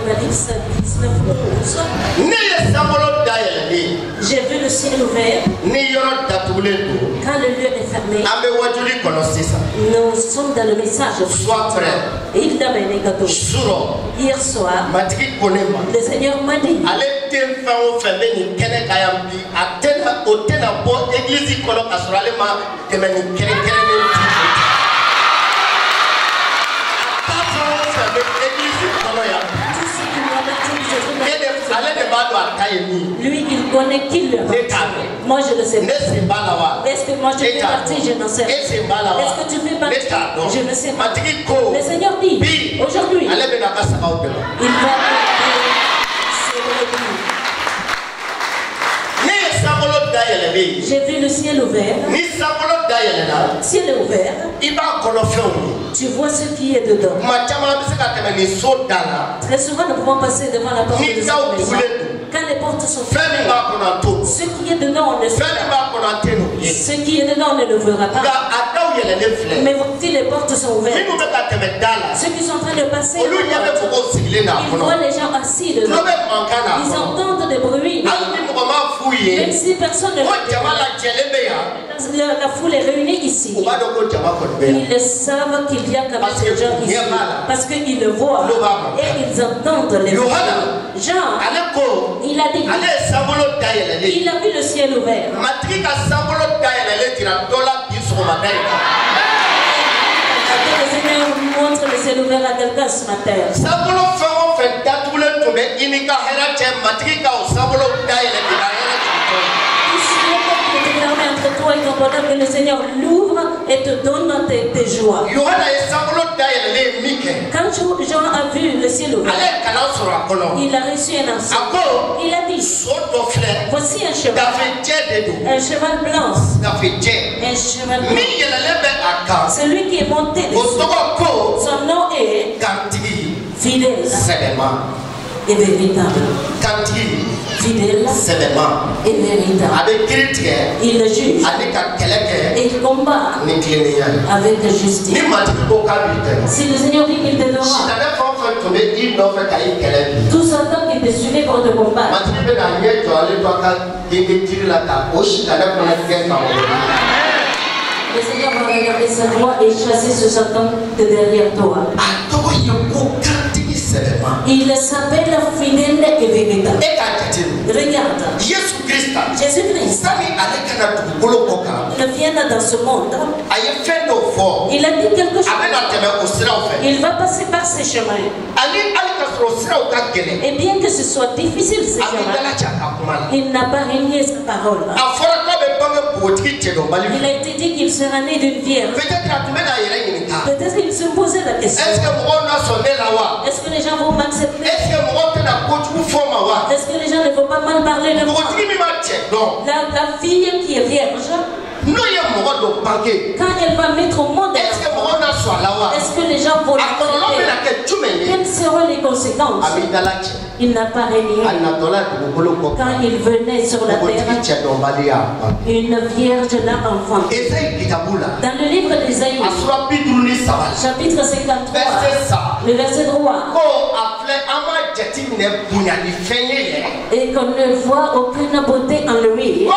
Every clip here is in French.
Apocalypse 19, 11. J'ai vu le ciel ouvert. Quand le lieu est fermé, nous sommes dans le message. Sois prêt. Et il t'a amené gâteau. Hier soir, le Seigneur m'a dit. Lui, il connaît qui le appartient. Moi, je ne sais pas. Est-ce que moi je fais partie? Je n'en sais pas. Est-ce que tu fais partie? Je ne sais pas. Le Seigneur dit, aujourd'hui, il va j'ai vu le ciel ouvert. Ciel est ouvert. Tu vois ce qui est dedans. Très souvent, nous pouvons passer devant la porte de cette maison. Quand les portes sont fermées, ce qui est dedans, on ne sait pas. Ce qui est dedans, on ne le verra pas. Mais si les portes sont ouvertes, ceux qui sont en train de passer, ils voient les gens assis dedans. Ils entendent des bruits. Même si personne ne le la foule est réunie ici. Ils savent qu'il y a quand même des gens ici. Parce qu'ils le voient. Et ils entendent les bruits. Jean, il a dit, il a vu le ciel ouvert. Le Seigneur montre le ciel ouvert à quelqu'un ce matin. Entre toi et ton bonheur, que le Seigneur l'ouvre et te donne tes joies. Quand Jean a vu le ciel ouvert, il a reçu un enseignement. Il a dit, voici un cheval blanc, un cheval blanc. Celui qui est monté dessus, son nom est fidèle et véritable. Fidèle et véritable. Il le juge et il combat avec justice. Si le Seigneur dit qu'il te donnera, tout ce temps qu'il te suivait pour te combattre, le Seigneur va regarder sa voix et chasser ce Satan de derrière toi. Il s'appelle fidèle et véritable. Regarde, Jésus-Christ, il vient dans ce monde. Il a dit quelque chose. Il va passer par ces chemins. Et bien que ce soit difficile, ces chemins, il n'a pas renié sa parole. Il a été dit qu'il sera né d'une vierge. Peut-être qu'il se posait la question. Est-ce que les gens vont m'accepter? Est-ce que les gens ne vont pas mal parler de moi? La fille qui est vierge, quand elle va mettre au monde, est-ce que les gens vont l'accepter? Quelles seront les conséquences? Il n'a pas régné. Quand il venait sur la terre, une vierge l'a enfanté. Dans le livre d'Ésaïe, chapitre 53, le verset 3, et qu'on ne voit aucune beauté en lui.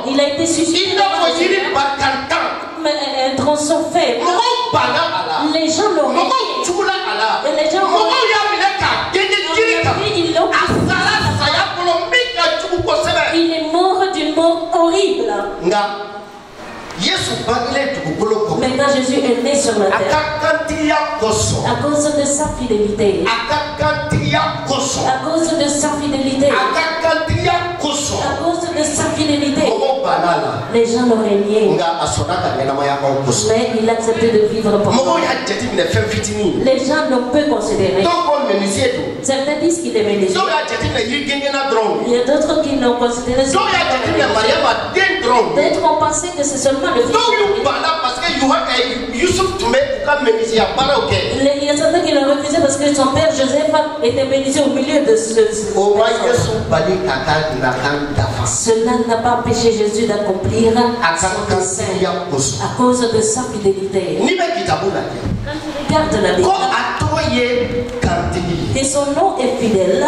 Il a été suscité un tronçon faible. Les gens l'ont renié. Et les gens l'ont il est mort d'une mort horrible. Mais quand Jésus est né sur la terre, à cause de sa fidélité, à cause de sa fidélité, les gens l'auraient nié. Mais il acceptait de vivre pour moi. Les gens l'ont peu considéré. Certains disent qu'il est menuisier. Il y a d'autres qui l'ont considéré. D'autres ont pensé que c'est seulement le fils. Il y a certains qui l'ont refusé parce que son père Joseph était menuisier au milieu de ce. Cela n'a pas empêché Jésus d'accomplir son dessein à cause de sa fidélité. Quand tu garde la Bible. Et son nom est fidèle.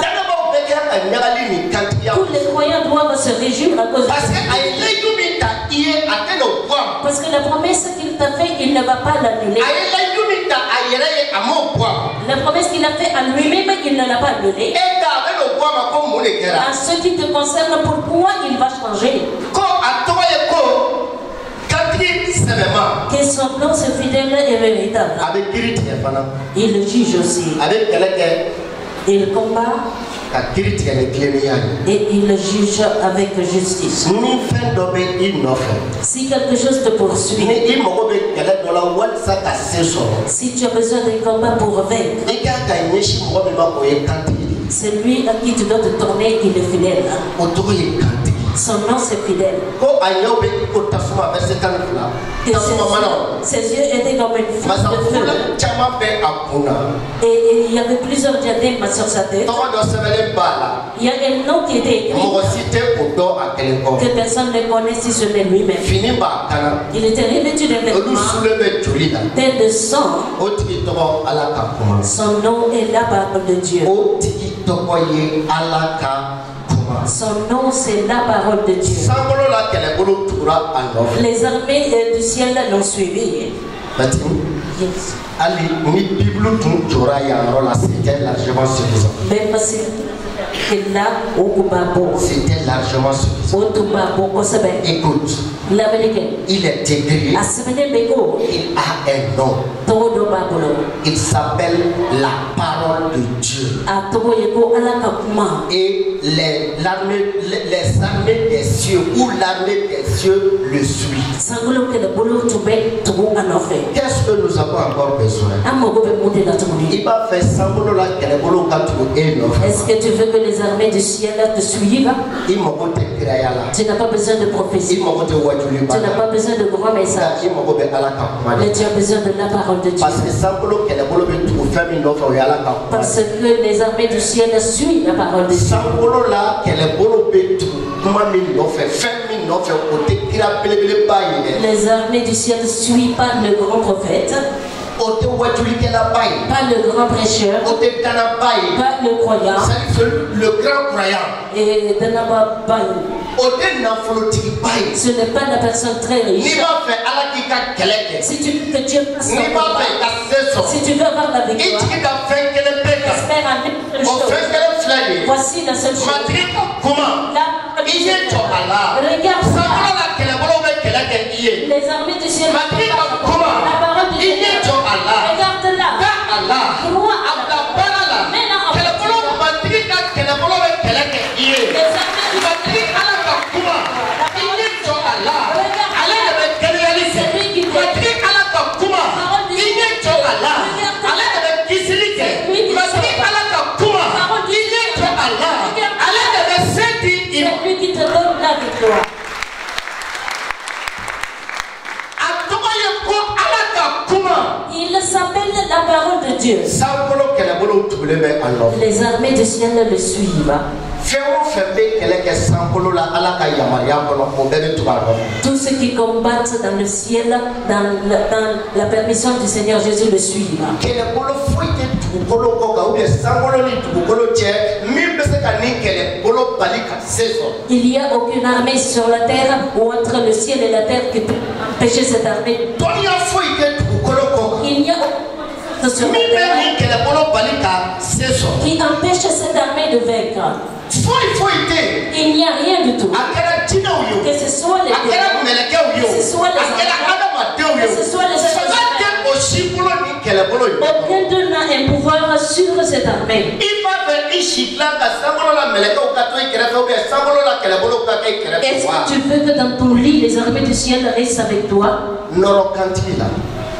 Tous les croyants doivent se réjouir à cause de ça. Parce que la promesse qu'il t'a fait, il ne va pas l'annuler. La promesse qu'il a fait à lui-même, il ne l'a pas annulée. En ce qui te concerne, pourquoi il va changer? Que son plan c'est fidèle et véritable. Il juge aussi. Il combat. Et il juge avec justice. Si quelque chose te poursuit, si tu as besoin d'un combat pour vaincre, c'est lui à qui tu dois te tourner, il est fidèle. Son nom c'est fidèle. Ses yeux étaient comme une flamme de feu. Et il y avait plusieurs diadèmes sur sa tête. Il y a un nom qui était écrit que personne ne connaît si ce n'est lui-même. Il était revêtu de vêtements tel de sang. Son nom est la parole de Dieu. Son nom c'est la parole de Dieu. Les armées du ciel l'ont suivi. Yes. Même si c'était largement suffisant. Écoute, il est écrit, il a un nom. Il s'appelle la parole de Dieu. Et les armées des cieux ou l'armée des cieux le suit. Qu'est-ce que nous avons encore besoin? Il va faire semblant là qu'elle est. Est-ce que tu veux que les armées du ciel te suivent? Tu n'as pas besoin de prophétie. Tu n'as pas besoin de grands messages. Mais tu as besoin de la parole de Dieu. Parce que les armées du ciel suivent la parole de Dieu. Les armées du ciel suivent pas le grand prophète, pas le grand prêcheur, pas le croyant, le grand croyant. Et ce n'est pas la personne très riche. Si tu veux que Dieu passe ton combat, si tu veux avoir la victoire, espère en une seule chose. Voici la seule chose. Regarde ça. Les armées du ciel. La parole de Dieu. Regarde-la. Crois à la parole. Maintenant, les armées du il s'appelle la parole de Dieu. Les armées du ciel le suivent. Tous ceux qui combattent dans le ciel, dans la permission du Seigneur Jésus le suivent. Il n'y a aucune armée sur la terre ou entre le ciel et la terre qui peut empêcher cette armée. Il n'y a aucune sur la terre qui empêche cette armée de vaincre. Il n'y a rien du tout. Que ce soit les démons, que ce soit les anges, que ce soit les aucun d'eux n'a un pouvoir sur cette armée. Est-ce que tu veux que dans ton lit les armées du ciel restent avec toi?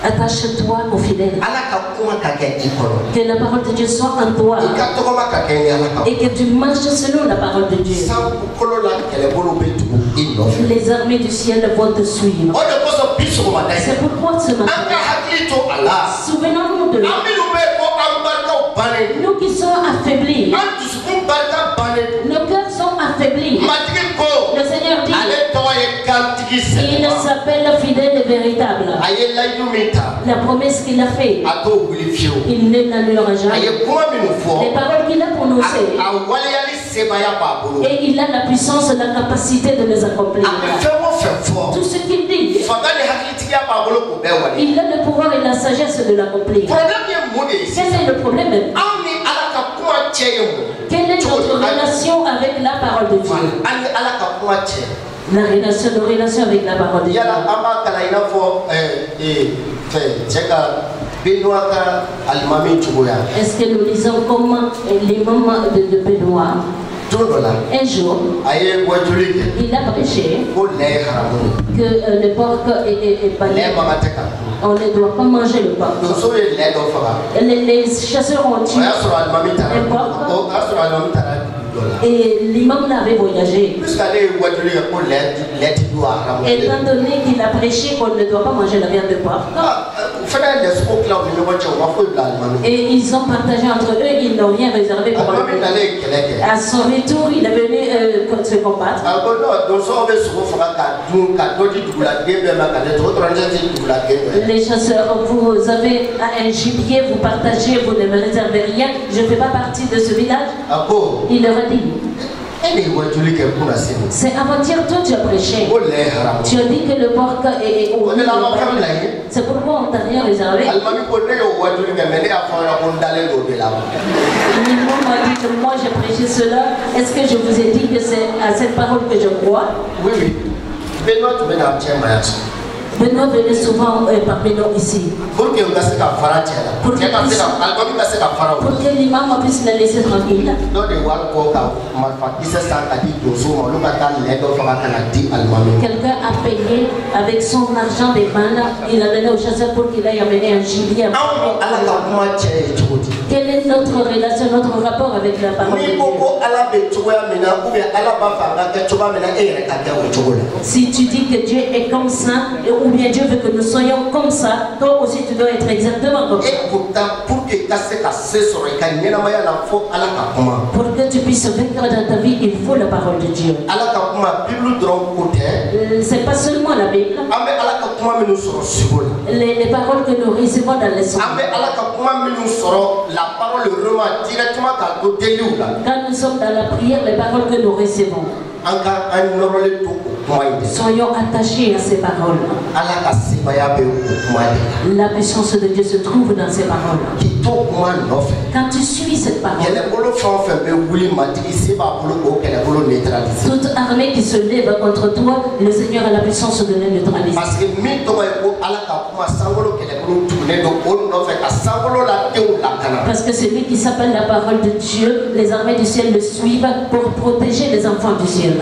Attache-toi au fidèle. Que la parole de Dieu soit en toi. Et que tu marches selon la parole de Dieu. Les armées du ciel vont te suivre. C'est pourquoi ce matin, souvenons-nous de nous qui sommes affaiblis. Nos cœurs sont affaiblis. Le Seigneur dit, Il s'appelle fidèle et véritable. La promesse qu'il a faite, il ne l'annulera jamais. Les paroles qu'il a prononcées, et il a la puissance, la capacité de les accomplir. Tout ce qu'il dit, il a le pouvoir et la sagesse de l'accomplir. Quel est le problème? Quelle est notre relation avec la parole de Dieu? La relation avec la parole de Dieu. Est-ce que nous lisons comme les moments de Benoît? Un jour, il a prêché que le porc est banni. On ne doit pas manger le porc. Les chasseurs ont tué un porc. Et l'imam avait voyagé. Étant donné qu'il a prêché qu'on ne doit pas manger la viande de porc. Et ils ont partagé entre eux, ils n'ont rien réservé pour lui. À son retour, il est venu se combattre. Les chasseurs, vous avez un gibier, vous partagez, vous ne me réservez rien. Je ne fais pas partie de ce village. Il leur a dit. C'est avant-hier, toi tu as prêché. Tu as dit que le porc est au milieu. C'est pourquoi on t'a rien réservé. L'imam m'a dit que moi j'ai prêché cela. Est-ce que je vous ai dit que c'est à cette parole que je crois? Oui, oui. Benoît venait souvent parmi nous ici. Pour que l'imam puisse le laisser tranquille. Quelqu'un a payé avec son argent des balles. Il a donné au chasseur pour qu'il aille amener un gibier. Quelle est notre relation, notre rapport avec la parole de Dieu? Si tu dis que Dieu est comme ça, ou bien Dieu veut que nous soyons comme ça, toi aussi tu dois être exactement comme ça. Et pourtant, pour que tu puisses vaincre dans ta vie, il faut la parole de Dieu. C'est pas seulement la Bible. Les paroles que nous recevons dans les sons. Quand nous sommes dans la prière, les paroles que nous recevons. Soyons attachés à ces paroles. La puissance de Dieu se trouve dans ces paroles. Quand tu suis cette parole, toute armée qui se lève contre toi, le Seigneur a la puissance de la neutraliser. Parce que celui qui s'appelle la parole de Dieu, les armées du ciel le suivent pour protéger les enfants du ciel.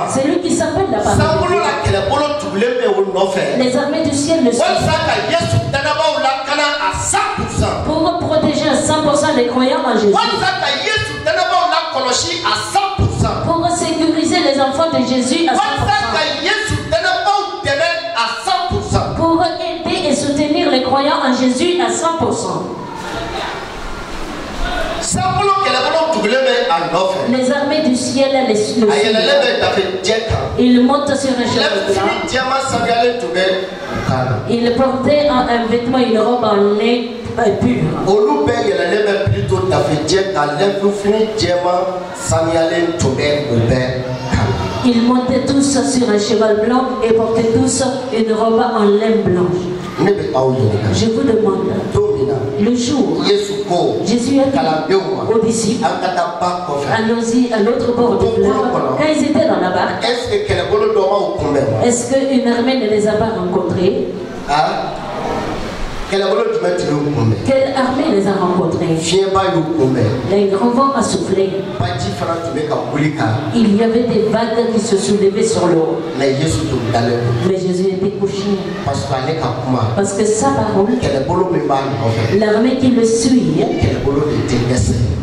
C'est lui qui s'appelle la parole de Dieu. Les armées du ciel le suivent pour protéger à 100% les croyants en Jésus. Pour sécuriser les enfants de Jésus à 100%. Pour aider et soutenir les croyants en Jésus à 100%. Les armées du ciel les suivent. Ils montent sur un cheval blanc. Ils portaient un vêtement, une robe en lin pur. Ils montaient tous sur un cheval blanc et portaient tous une robe en lin blanche. Je vous demande, le jour Jésus a dit aux disciples, allons-y à l'autre bord du fleuve. Quand ils étaient dans la barque, est-ce qu'une armée ne les a pas rencontrés? Quelle armée les a rencontrés? Un grand vent a soufflé. Il y avait des vagues qui se soulevaient sur l'eau. Mais Jésus était couché. Parce que sa parole, l'armée qui le suit,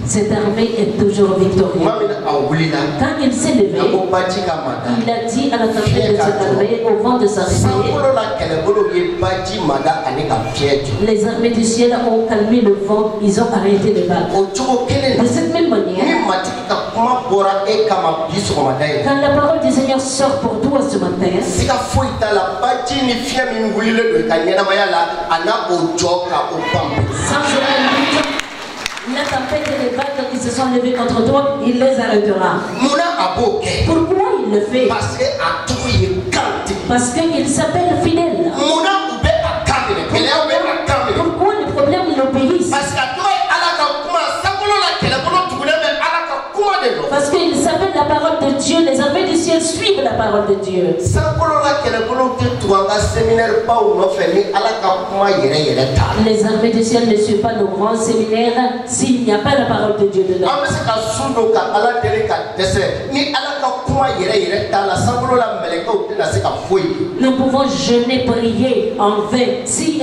cette armée est toujours victorieuse. Quand il s'est levé, il a dit à la tempête de cette armée, au vent de s'arrêter. Les armées du ciel ont calmé le vent, ils ont arrêté les vagues. De cette même manière, Quand la parole du Seigneur sort pour toi ce matin, sans aucun doute, la tempête et les vagues qui se sont levées contre toi, il les arrêtera. Pourquoi il le fait? Parce qu'il s'appelle fidèle. Pourquoi les problèmes l'obéissent? Parce qu'il s'appelle la parole de Dieu. Les armées du ciel suivent la parole de Dieu. Les armées du ciel ne suivent pas nos grands séminaires s'il n'y a pas la parole de Dieu dedans. Nous pouvons jeûner, prier en vain. Si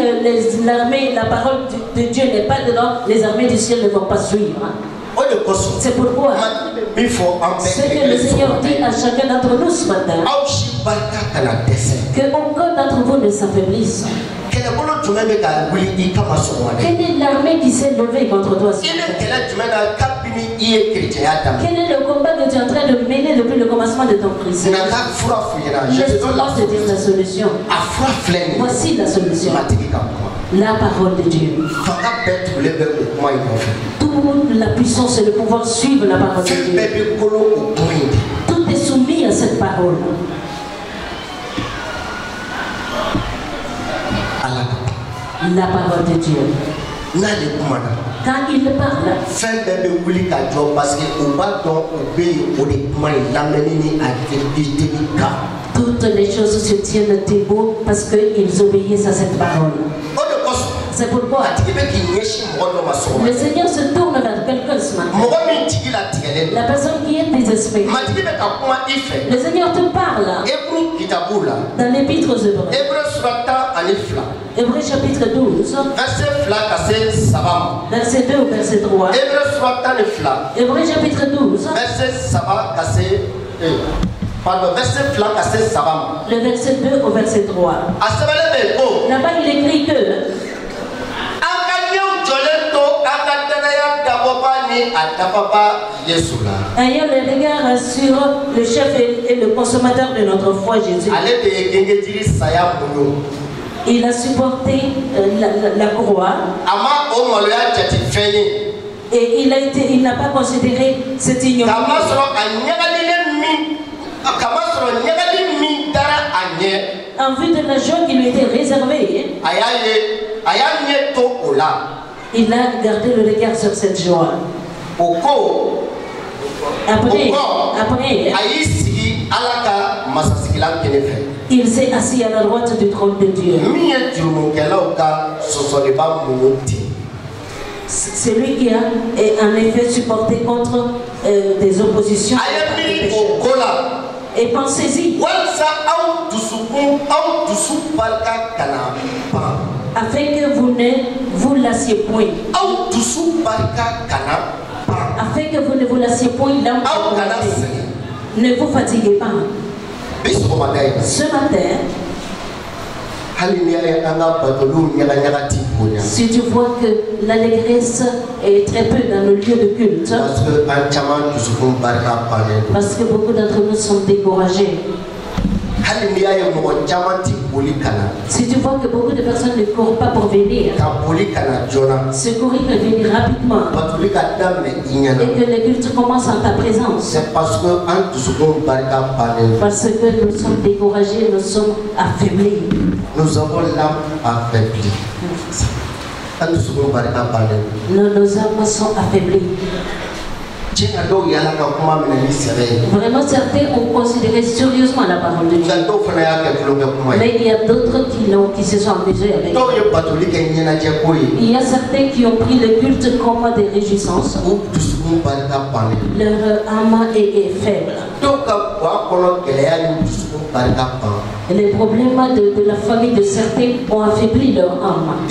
l'armée, la parole de Dieu n'est pas dedans, les armées du ciel ne vont pas suivre. C'est pourquoi ce que le Seigneur dit à chacun d'entre nous ce matin, que aucun d'entre vous ne s'affaiblisse. Quelle est l'armée qui s'est levée contre toi? Quel est le combat que tu es en train de mener depuis le commencement de ton christianisme? Laisse-moi te dire la solution. Voici la solution. La parole de Dieu. Toute la puissance et le pouvoir suivent la parole de Dieu. Tout est soumis à cette parole. La parole de Dieu. Quand il parle, toutes les choses se tiennent debout parce qu'ils obéissent à cette parole. C'est pourquoi le Seigneur se tourne vers quelqu'un ce matin. La personne qui est désespérée. Le Seigneur te parle dans l'épître aux Hébreux. Hébreux chapitre 12. Verset 2 au verset 3. Hébreux chapitre 12. Le verset 2 au verset 3. Là-bas il écrit que ayant le regard sur le chef et le consommateur de notre foi Jésus, il a supporté la croix et il n'a pas considéré cette ignominie en vue de la joie qui lui était réservée. Il a gardé le regard sur cette joie. Après, il s'est assis à la droite du trône de Dieu. C'est lui qui a en effet supporté contre des oppositions. Et pensez-y. Afin que vous ne vous lassiez point. Afin que vous ne vous lassiez point là où vous êtes. Ne vous fatiguez pas. Ce matin, si tu vois que l'allégresse est très peu dans le lieu de culte, parce que beaucoup d'entre nous sont découragés. Si tu vois que beaucoup de personnes ne courent pas pour venir, se courir et venir rapidement, et que le culte commence en ta présence, parce que nous sommes découragés, nous sommes affaiblis. Nous avons l'âme affaiblie. Nos âmes sont affaiblies. Vraiment, certains ont considéré sérieusement la parole de Dieu. Mais il y a d'autres qui se sont amusés avec. Il y a certains qui ont pris le culte comme des réjouissances. Leur âme est faible. Les problèmes de la famille de certains ont affaibli leur âme.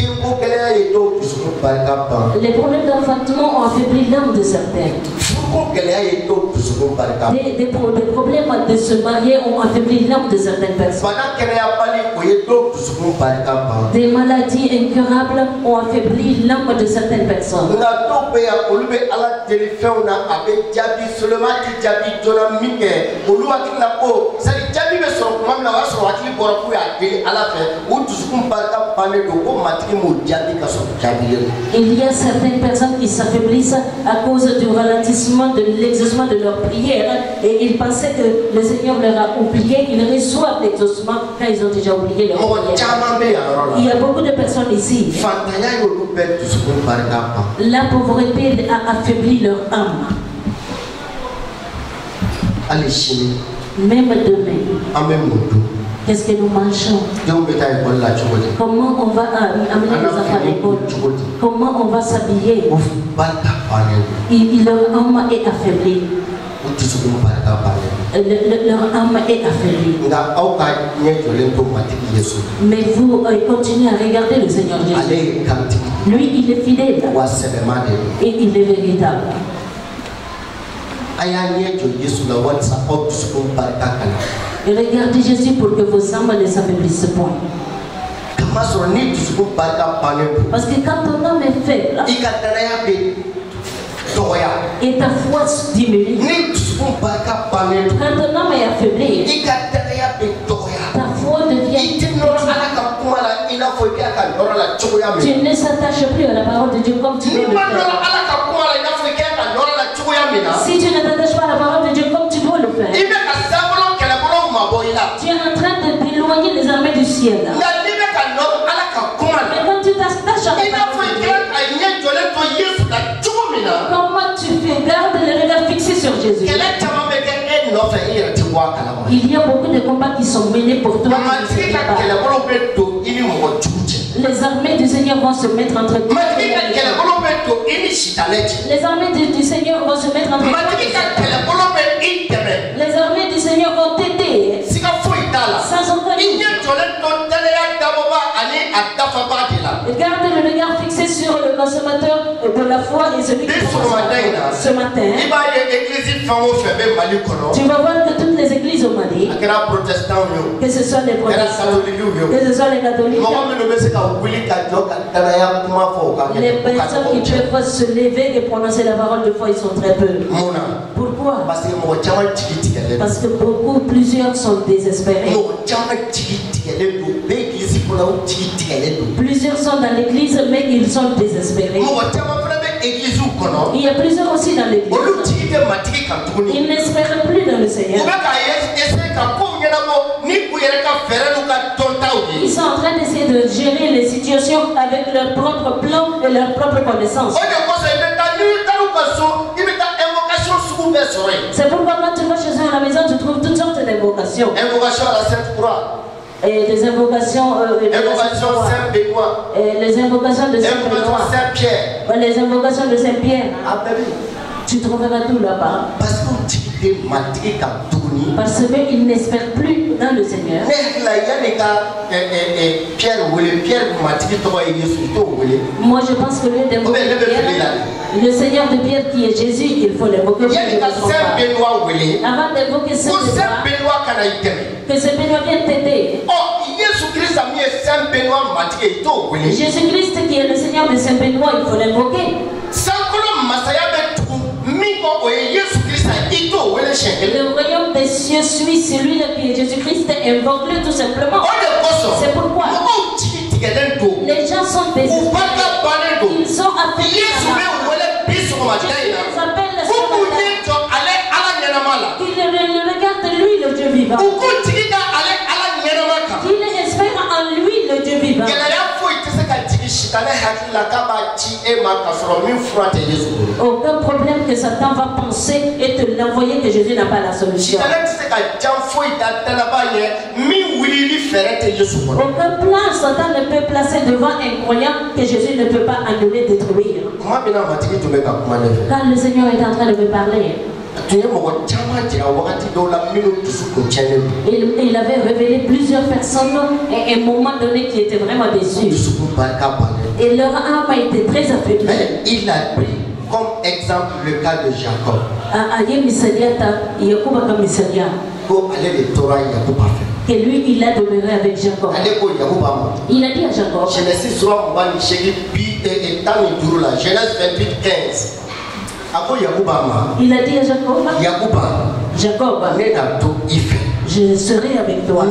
Les problèmes d'enfantement ont affaibli l'âme de certains. Des problèmes de se marier ont affaibli l'âme de certaines personnes. Des maladies incurables ont affaibli l'âme de certaines personnes. Il y a certaines personnes qui s'affaiblissent à cause du ralentissement de l'exaucement de leur prière et ils pensaient que le Seigneur leur a oublié. Ils reçoivent l'exaucement quand ils ont déjà oublié leur prière. Il y a beaucoup de personnes ici. La pauvreté a affaibli leur âme. Même demain. Qu'est-ce que nous mangeons? Comment on va amener nos enfants à l'école? Comment on va s'habiller? Leur âme est affaiblie. Leur âme est affaiblie. Mais vous continuez à regarder le Seigneur Jésus. Lui, il est fidèle. Et il est véritable. Et regardez Jésus pour que vos âmes ne s'affaiblissent point. Parce que quand ton âme est faible et ta foi diminue, quand ton âme est affaiblie, ta foi devient petite. Tu ne s'attaches plus à la parole de Dieu comme tu dois le faire. Si tu ne t'attaches pas à la parole de Dieu comme tu dois le faire, tu es en train de t'éloigner des armées du ciel. Mais quand tu t'attaches à la parole de Dieu, comment tu fais? Garde le regard fixé sur Jésus. Il y a beaucoup de combats qui sont menés pour toi. Les armées du Seigneur vont se mettre entre toi. Les armées du Seigneur vont se mettre entre toi. Les armées du Seigneur vont t'aider. Sans aucun doute. Garde le regard fixé sur le consommateur de la foi et celui qui ce matin. Tu vas voir que toutes les églises au Mali, que ce soit les protestants, que ce soit les catholiques, les personnes qui peuvent se lever et prononcer la parole de foi, ils sont très peu. Pourquoi? Parce que plusieurs sont désespérés. Plusieurs sont dans l'église, mais ils sont désespérés. Il y a plusieurs aussi dans l'église. Ils n'espèrent plus dans le Seigneur. Ils sont en train d'essayer de gérer les situations avec leur propre plan et leur propre connaissance. C'est pourquoi quand tu vas chez eux à la maison, tu trouves toutes sortes d'invocations. Invocation à la Sainte Croix. Et des invocations Saint-Benoît. Et les invocations de Saint-Benoît. Saint-Pierre. Les invocations de Saint-Pierre. Tu trouveras tout là-bas. Parce qu'ils n'espèrent plus dans le Seigneur. Moi je pense que le Seigneur de Pierre qui est Jésus, il faut l'évoquer. Avant d'évoquer Saint-Benoît, que Saint-Benoît vienne t'aider. Jésus-Christ qui est le Seigneur de Saint-Benoît, il faut l'évoquer. Le royaume des cieux suit celui qui est Jésus-Christ, invoque-le tout simplement. C'est pourquoi les gens sont désespérés. Ils sont affaiblis. Jésus les appelle qu'il regarde lui le Dieu vivant. Qu'il espère en lui le Dieu vivant. Aucun problème que Satan va penser et te l'envoyer que Jésus n'a pas la solution. Aucun plan Satan ne peut placer devant un croyant que Jésus ne peut pas annuler, détruire. Quand le Seigneur est en train de me parler, il avait révélé plusieurs personnes à un moment donné qui étaient vraiment déçues. Et leur âme a été très affaiblie. Mais il a pris comme exemple le cas de Jacob. Pour aller de Torah, Jacob a fait. Que lui, il a demeuré avec Jacob. Il a dit à Jacob. Genèse 28, 15. Il a dit à Jacob. Jacob. Je serai avec toi.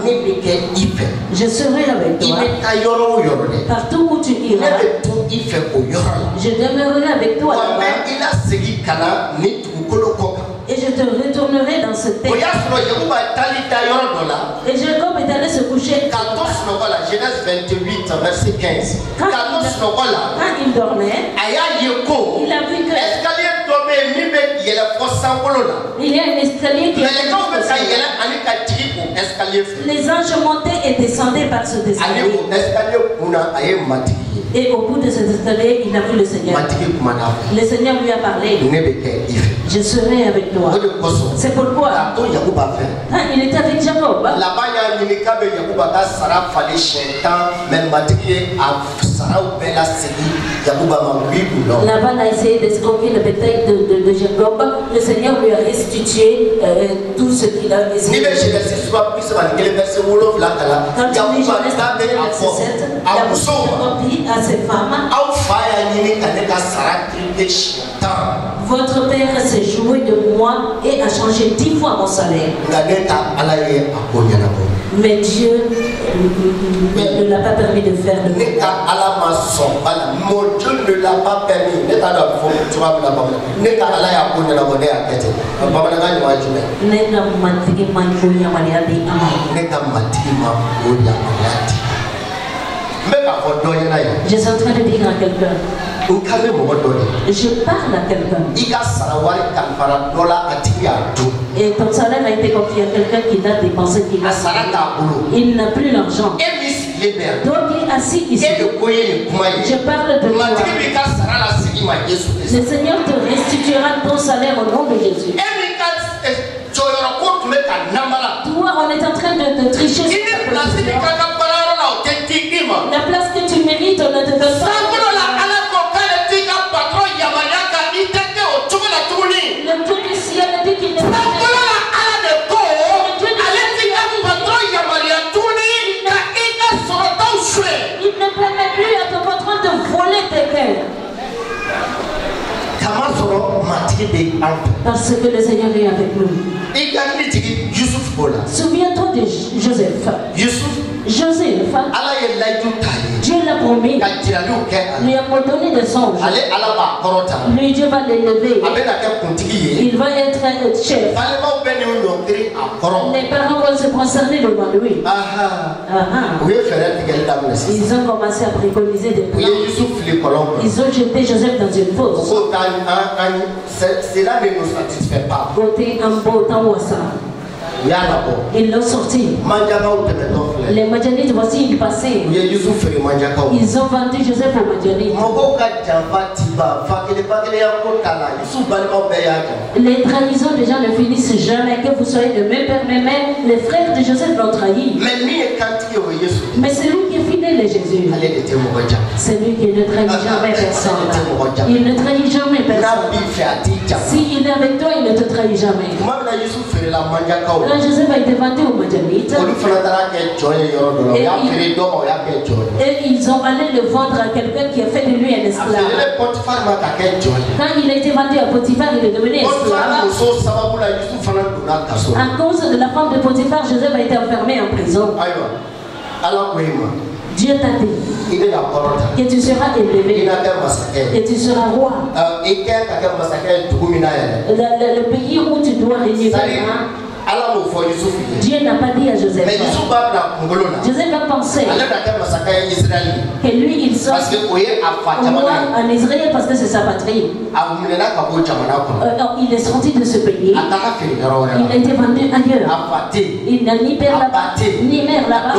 Je serai avec toi. Partout où tu iras, je demeurerai avec toi là-bas. Et je te retournerai dans ce texte. Et Jacob est allé se coucher. Genèse 28, verset 15. Quand il dormait, il a vu que il y a un escalier qui les anges montaient et descendaient par cet escalier. Et au bout de cet escalier, il a vu le Seigneur. Le Seigneur lui a parlé. Je serai avec toi. C'est pourquoi il était avec Jacob. Laban a essayé d'escroquer le bétail de Jacob. Le Seigneur lui a restitué tout ce qu'il a essayé. Quand il est Genèse 7, Jacob dit à ses femmes, votre père s'est joué de moi et a changé 10 fois mon salaire. Mais Dieu ne l'a pas permis de faire de même. Mon Dieu ne l'a pas permis. Je suis en train de dire à quelqu'un. Je parle à quelqu'un. Et ton salaire a été confié à quelqu'un qui a dépensé, qui a il n'a plus l'argent. Donc il est assis ici. Je parle de toi. Le Seigneur te restituera ton salaire au nom de Jésus. Toi, on est en train de te tricher sur ta position. La place que tu mérites, on ne te donne pas. Le Dieu du ciel dit qu'il ne peut pas. Il ne permet plus à ton patron de voler tes cœurs. Parce que le Seigneur est avec nous. Souviens-toi de Joseph. Joseph, Dieu l'a promis, lui a donné des songes. Lui, Dieu va l'élever. Il va être chef. Les parents vont se concerner devant lui. Ils ont commencé à préconiser des plans. Ils ont jeté Joseph dans une fosse. Cela ne nous satisfait pas. Ils l'ont sorti. Les Madianites, voici, ils passaient. Ils ont vendu Joseph aux Madianites. Les trahisons des gens ne finissent jamais. Que vous soyez de même père, même mère, les frères de Joseph l'ont trahi. Mais c'est lui qui est fidèle à Jésus. C'est lui qui ne trahit jamais personne. Il ne trahit jamais personne. S'il est avec toi, il ne te trahit jamais. Quand Joseph a été vendu aux Madianites, et ils ont allé le vendre à quelqu'un qui a fait de lui un esclave. Quand il a été vendu à Potiphar, il est devenu esclave. À cause de la femme de Potiphar, Joseph a été enfermé en prison. Dieu t'a dit que tu seras élevé et tu seras roi. Le pays où tu dois régner. Dieu n'a pas dit à Joseph. Joseph a pensé que lui il sort au moins en Israël parce que c'est sa patrie. Il est sorti de ce pays. Il a été vendu ailleurs. Il n'a ni père là-bas, ni mère là-bas,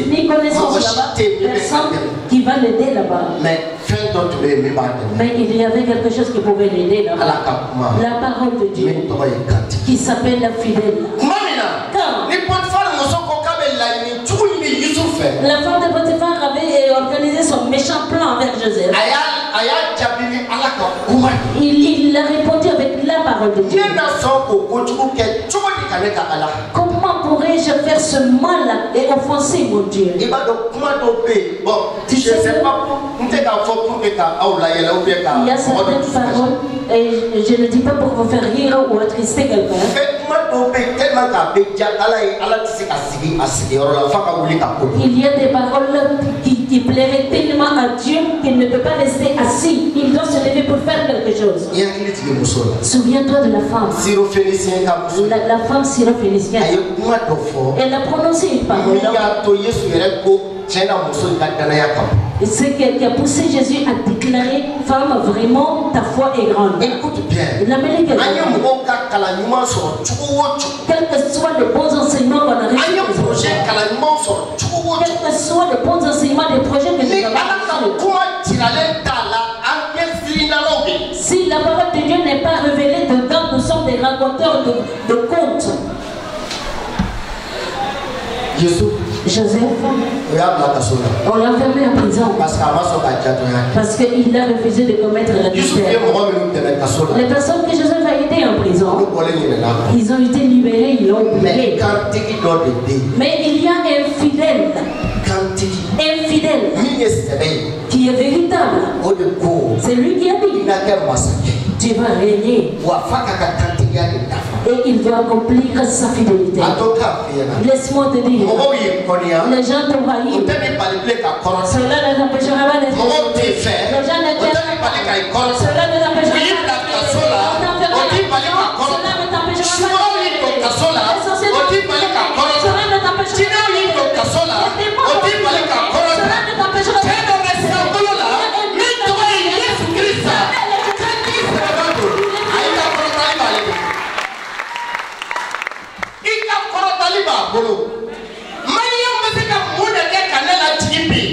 ni connaissance là-bas. Personne qui va l'aider là-bas. Mais il y avait quelque chose qui pouvait l'aider là-bas. La parole de Dieu qui s'appelle la fidèle. La femme de Potiphar avait organisé son méchant plan avec Joseph. Il a répondu avec la parole de Dieu. Comment pourrais-je faire ce mal et offenser mon Dieu? Je ne sais pas. Il y a certaines paroles, et je ne dis pas pour vous faire rire ou attrister quelqu'un. Il y a des paroles qui plairaient tellement à Dieu qu'il ne peut pas rester assis. Il doit se lever pour faire quelque chose. Souviens-toi de la femme. La femme syrophénicienne. Elle a prononcé une parole. Ce qui a poussé Jésus à déclarer: femme, vraiment ta foi est grande. Écoute bien. Quels que soient les bons enseignements qu'on a reçus, quels que soient les bons enseignements des projets que nous avons reçus, si la parole de Dieu n'est pas révélée dedans, nous sommes des raconteurs de contes. Joseph, on l'a enfermé en prison parce qu'il a refusé de commettre l'adultère. Les personnes que Joseph a été en prison, ils ont été libérés, ils l'ont oublié. Mais il y a un fidèle qui est véritable. C'est lui qui a dit: tu vas régner. Et il doit accomplir sa fidélité. Laisse-moi te dire, les gens t'envahissent. Cela ne t'empêchera pas d'être. Les gens ne t'aiment pas. Cela ne t'empêchera pas. Cela ne t'empêchera pas. L'essentiel cela ne t'empêchera pas. Cela ne t'empêchera pas.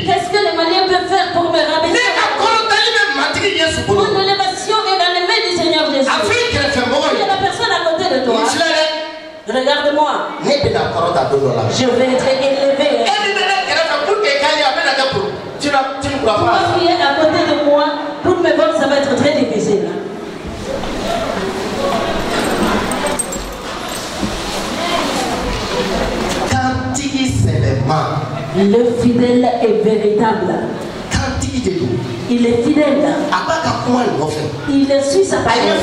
Qu'est-ce que les Maliens peuvent faire pour me rabaisser? Mon élévation est dans les mains du Seigneur Jésus. Il y a la personne à côté de toi. Regarde-moi. Je vais être élevé. Tu vas prier à côté de moi. Pour me voir, ça va être très difficile. Le fidèle est véritable. Il est fidèle. Il suit sa parole.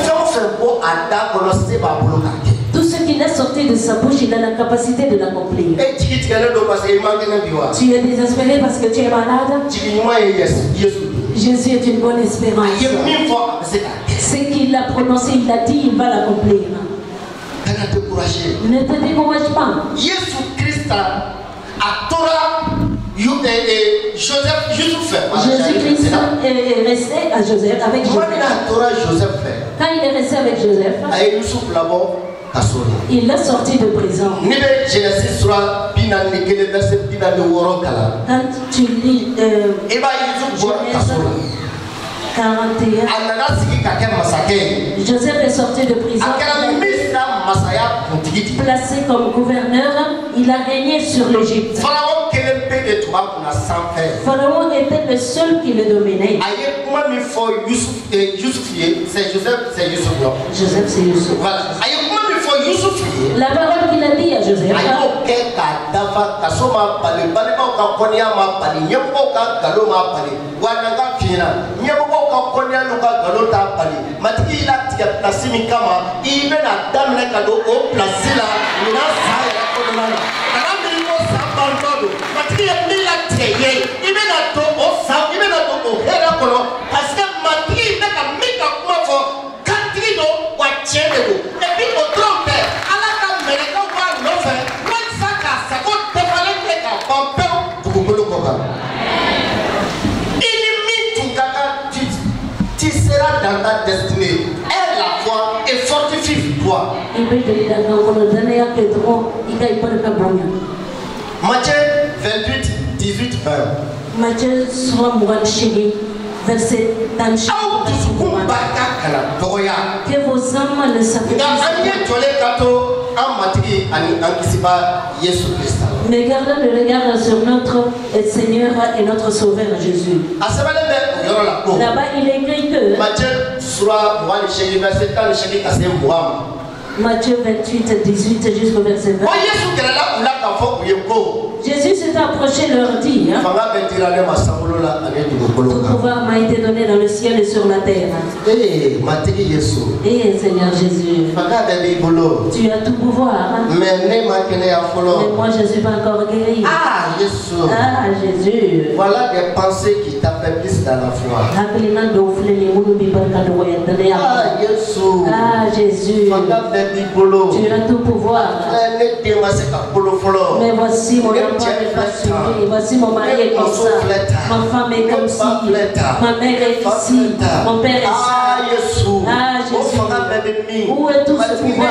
Tout ce qu'il a sorti de sa bouche, il a la capacité de l'accomplir. Tu es désespéré parce que tu es malade. Jésus est une bonne espérance. Ce qu'il a prononcé, il a dit, il va l'accomplir. Ne te décourage pas. Jésus-Christ est resté à Joseph avec Joseph. Quand il est resté avec Joseph, il l'a sorti de prison. Quand tu lis Genèse 41, Joseph est sorti de prison, placé comme gouverneur, il a régné sur l'Égypte. Pharaon était le seul qui le dominait. Joseph, c'est Youssouf. La parole qu'il a dit à Joseph. Tu seras dans ta destinée. Aide la foi et fortifie-toi. Matthieu 28, 18, 20. Matthieu verset 30. Que vos âmes ne s'affaiblissent pas. Mais gardons le regard sur notre Seigneur et notre Sauveur Jésus. Là-bas, il est écrit que Matthieu 28, 18 jusqu'au verset 20. Jésus s'est approché leur dit, tout pouvoir m'a été donné dans le ciel et sur la terre. Et Seigneur Jésus, tu as tout pouvoir. Mais moi je ne suis pas encore guéri. Ah Jésus. Voilà des pensées qui t'affaiblissent dans la foi. Ah Jésus. Tu as tout pouvoir. Mais voici mon enfant est fatigué. Voici mon mari est comme ça. Ma femme est comme ci. Ma mère est ici. Mon père est ça. Ah Jésus. Où est tout ce pouvoir?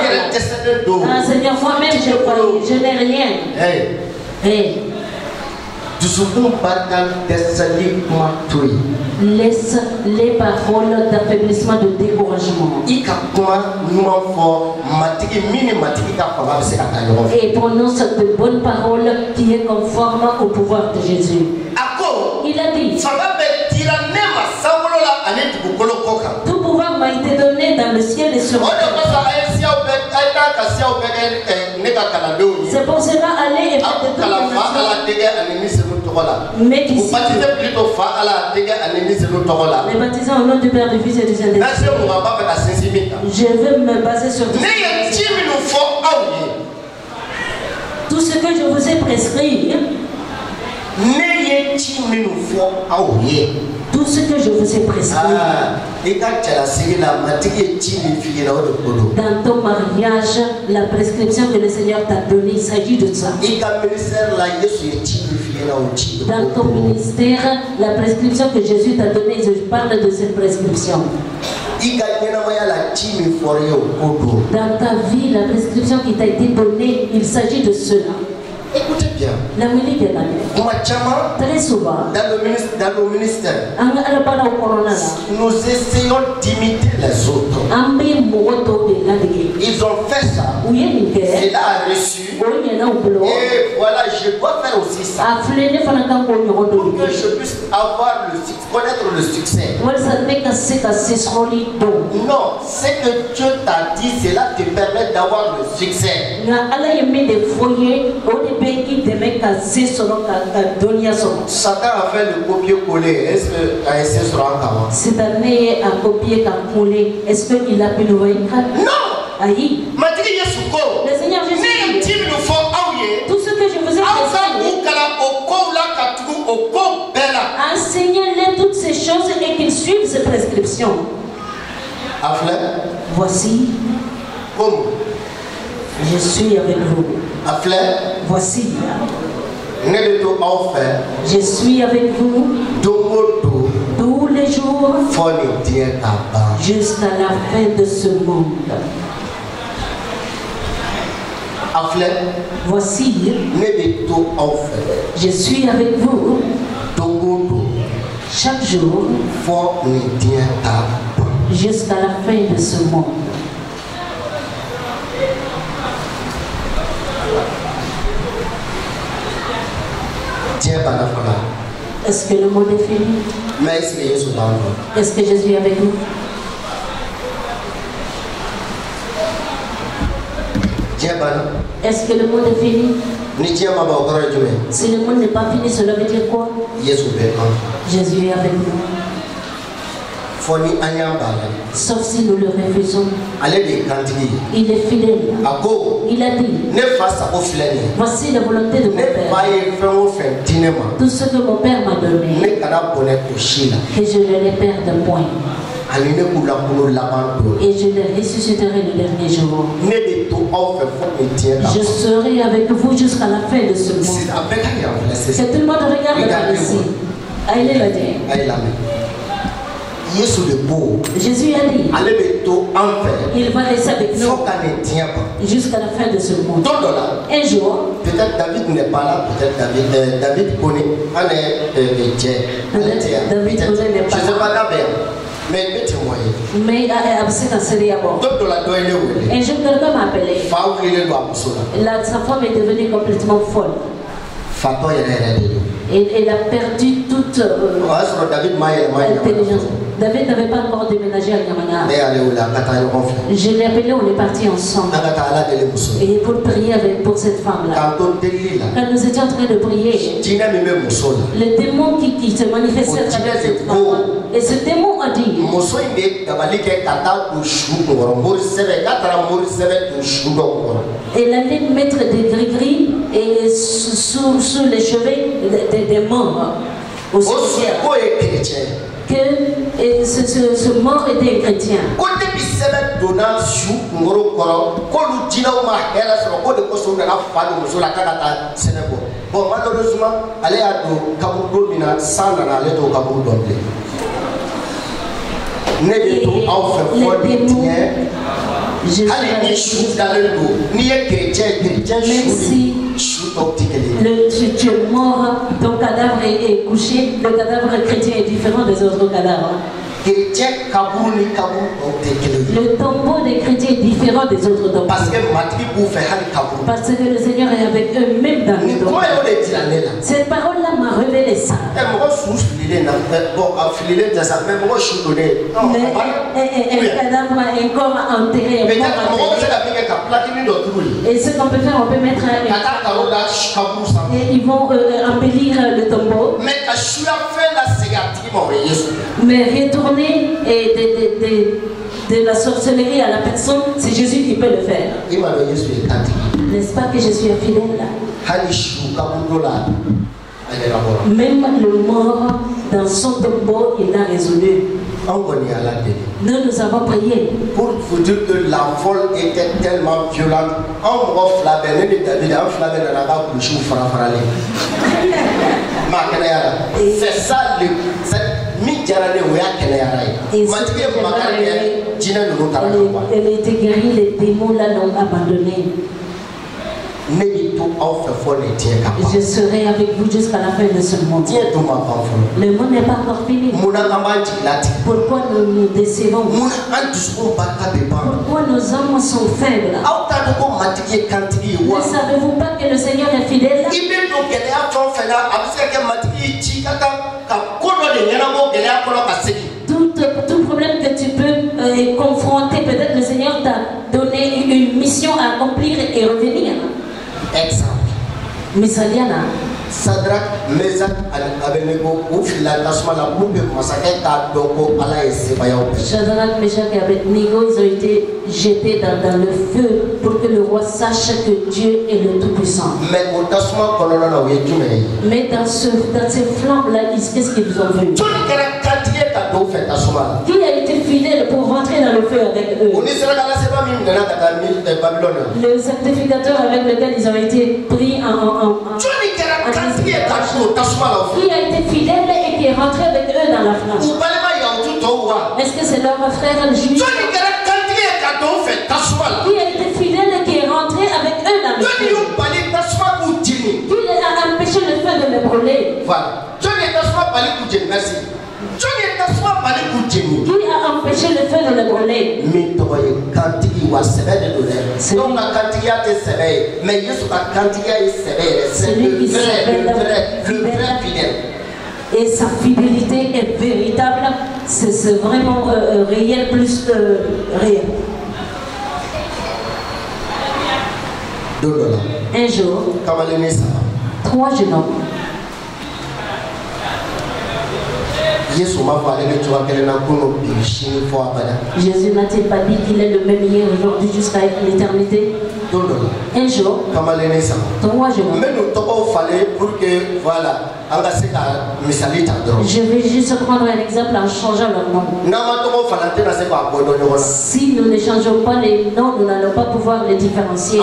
Ah Seigneur, moi-même je crois. Je n'ai rien. Hey. Laisse les paroles d'affaiblissement, de découragement. Et prononce de bonnes paroles qui est conforme au pouvoir de Jésus. Il a dit, tout pouvoir m'a été donné dans le ciel et sur la terre. C'est pour cela aller et faire de toutes les nations. Mais ici, les baptisants au nom du Père, du Fils et du Saint-Esprit. Je veux me baser sur tout ce que je vous ai prescrit. Tout ce que je vous ai prescrit. Dans ton mariage, la prescription que le Seigneur t'a donnée, il s'agit de ça. Dans ton ministère, la prescription que Jésus t'a donnée, je parle de cette prescription. Dans ta vie, la prescription qui t'a été donnée, il s'agit de cela. Écoutez bien. Très souvent, dans le ministère, nous essayons d'imiter les autres. Ils ont fait ça. Cela a reçu. Et voilà, je dois faire aussi ça. Pour que je puisse avoir connaître le succès. Non, ce que Dieu t'a dit, cela te permet d'avoir le succès. Satan a fait le copier-coller. Est-ce que sera encore? Cette année a copié coller. Est-ce qu'il a pu le voir? Non. Aïe. Le Seigneur Jésus. Tout ce que je vous ai prescrit, enseignez-les toutes ces choses et qu'ils suivent ces prescriptions. Voici. Je suis avec vous. Voici. Je suis avec vous tous les jours jusqu'à la fin de ce monde. Voici. Je suis avec vous chaque jour jusqu'à la fin de ce monde. Est-ce que le monde est fini? Est-ce que Jésus est avec nous? Est-ce que le monde est fini? Si le monde n'est pas fini, cela veut dire quoi? Jésus est avec nous. Sauf si nous le refusons. Il est fidèle. Il a dit, voici la volonté de mon Père. Tout ce que mon Père m'a donné, que je ne les perde point. Et je les ressusciterai le dernier jour. Je serai avec vous jusqu'à la fin de ce monde. Que tout le monde regarde par ici. Allez la dire. Jésus a dit, il va rester avec nous jusqu'à la fin de ce monde. Un jour, peut-être David n'est pas là, peut-être David connaît. David n'est pas là. Je ne sais pas d'abord. Mais il peut témoigner. Mais un jour, quelqu'un m'a appelé. Sa femme est devenue complètement folle. Et elle a perdu toute intelligence. David n'avait pas encore déménagé à Nyamana. Je l'ai appelé, on est partis ensemble. Et pour prier pour cette femme-là. Quand nous étions en train de prier, le démon qui se manifestait à travers cette femme. Et ce démon a dit, elle allait mettre des gris-gris et sous les cheveux des morts au cimetière. Que ce mort était un chrétien. Bon, malheureusement, elle est à Kabourou, sans aller au Kabourou. Tu es mort, ton cadavre est couché, le cadavre chrétien est différent des autres cadavres. Le tombeau des chrétiens est différent des autres tombeaux. Parce que le Seigneur est avec eux même dans le tombeau. Cette parole-là m'a révélé ça. Un cadavre, un corps enterré. Et ce qu'on peut faire, on peut mettre et ils vont embellir le tombeau. Mais retourner de la sorcellerie à la personne, c'est Jésus qui peut le faire. N'est-ce pas que je suis infidèle là? Même le mort dans son tombeau, il a résolu. Nous avons prié. Pour vous dire que la folle était tellement violente, c'est ça elle était guérie, les démons là l'ont abandonnée. Je serai avec vous jusqu'à la fin de ce monde. Le monde n'est pas encore fini. Pourquoi nous nous décevons? Pourquoi nos âmes sont faibles? Ne savez-vous pas que le Seigneur est fidèle? Tout problème que tu peux confronter, peut-être le Seigneur t'a donné une mission à accomplir et revenir. Exemple. Misaliana. Sadrak, Meshach et Abednego, Shadrach, Meshach et Abednego, ils ont été jetés dans le feu pour que le roi sache que Dieu est le Tout-Puissant. Mais dans ces flammes-là, qu'est-ce qu'ils ont vu? Qui a été fidèle pour rentrer dans le feu avec eux? Le sanctificateur avec lequel ils ont été pris qui a été fidèle et qui est rentré avec eux dans la flamme? Est-ce que c'est leur frère juif? Qui a été fidèle et qui est rentré avec eux dans le feu? Qui a empêché le feu de le brûler? Voilà. Merci. Qui a empêché le feu de le brûler? Celui qui s'appelle le vrai fidèle. Et sa fidélité est véritable. C'est vraiment réel plus que réel. Un jour, 3 jeunes hommes. Jésus n'a-t-il pas dit qu'il est le même hier, aujourd'hui, jusqu'à l'éternité? Un jour, 3 jours. Je vais juste prendre un exemple en changeant leur nom. Si nous ne changeons pas les noms, nous n'allons pas pouvoir les différencier.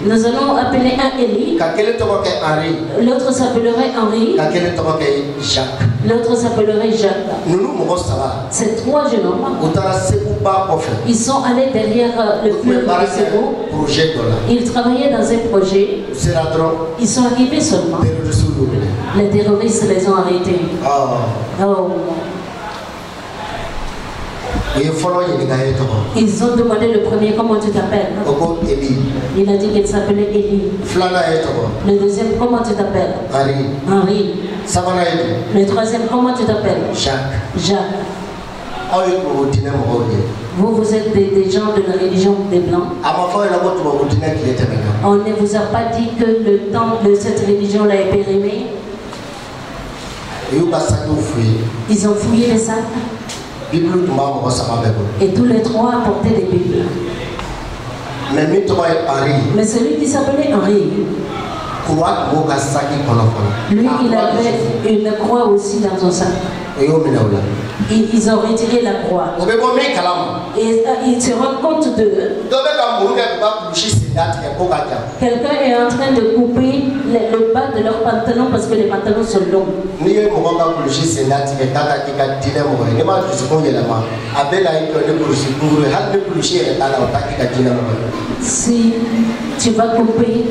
Nous allons appeler un Élie. L'autre s'appellerait Henri. L'autre s'appellerait Jacques. Ces 3 jeunes hommes, ils sont allés derrière le fleuve de Sébo. Ils travaillaient dans un projet. Ils sont arrivés seulement. Les terroristes les ont arrêtés. Oh. Ils ont demandé le premier comment tu t'appelles. Il a dit qu'il s'appelait Élie. Le deuxième comment tu t'appelles? Henri. Le troisième comment tu t'appelles? Jacques. Vous êtes des gens de la religion des Blancs. On ne vous a pas dit que le temps de cette religion-là est périmé. Ils ont fouillé les sacs. Et tous les trois apportaient des Bibles. Mais celui qui s'appelait Henri, lui, il avait une croix aussi dans son sac. Ils ont retiré la croix. Et ils se rendent compte de... Quelqu'un est en train de couper le bas de leurs pantalons parce que les pantalons sont longs. Si tu vas couper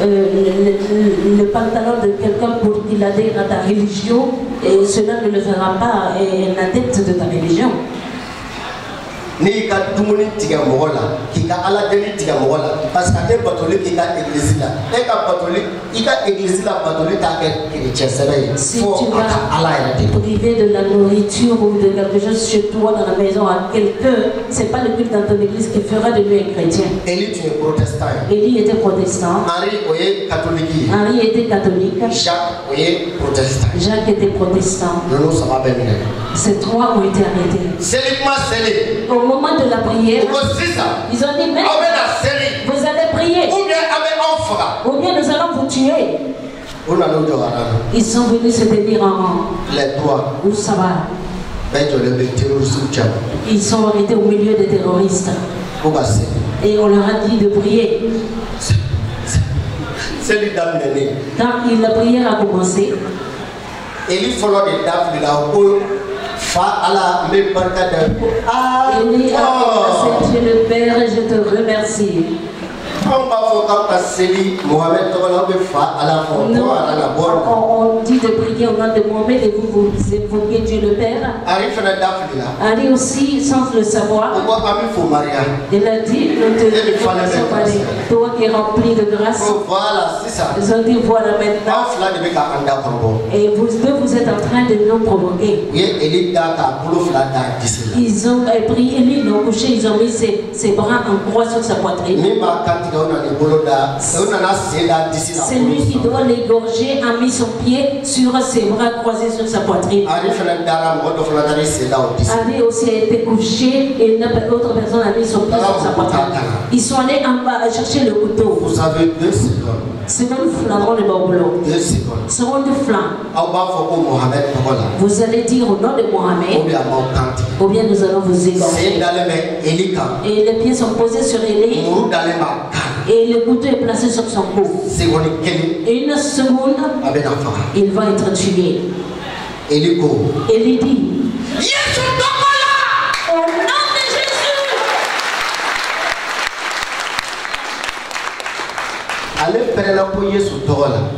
le pantalon de quelqu'un pour qu'il adhère à ta religion, et cela ne le fera pas un adepte de ta religion. Ni ka dumuni tigɛ mɔgɔ la k'i ka ala deli tigɛ mɔgɔ la parce que a tɛ batoli k'i ka église la e ka batoli i ka église la batoli t'a kɛ chrétien sɛbɛ ye fo a ka ala yɛrɛ de. Priver de la nourriture ou de quelque chose chez toi dans la maison à quelqu'un, c'est pas le culte dans ton église qui fera de lui un chrétien. Élie tu es protestant. Élie était protestant. Henri est catholique. Henri était catholique. Jacques est protestant. Jacques était protestant. Nous ça va bien. Ces trois ont été arrêtés. Au moment de la prière, ils ont dit, mais vous allez prier ou bien nous allons vous tuer. Ils sont venus se tenir en rang. Où ça va? Ils sont arrêtés au milieu des terroristes. Et on leur a dit de prier. Quand la prière a commencé, Élie a commencé, Dieu le Père, je te remercie. On dit de prier au nom de Mohamed et vous évoquez Dieu le Père. Ali aussi, sans le savoir, il a dit, toi qui es rempli de grâce, ils ont dit voilà maintenant. Et vous deux, vous êtes en train de nous provoquer. Ils ont pris Élie, ils l'ont couché, ils ont mis ses bras en croix sur sa poitrine. C'est lui qui doit l'égorger, a mis son pied sur ses bras croisés sur sa poitrine. Ali aussi a été couché et une autre personne a mis son pied sur sa poitrine. Ils sont allés en bas chercher le couteau. Vous avez 2 secondes. Seconde flanc, le boulot. 2 secondes. Seconde flanc. Vous allez dire au nom de Mohamed, ou bien nous allons vous égorger. Et les pieds sont posés sur Élie. Et le couteau est placé sur son cou. Et une seconde, il va être tué. Élie dit, au nom de Jésus.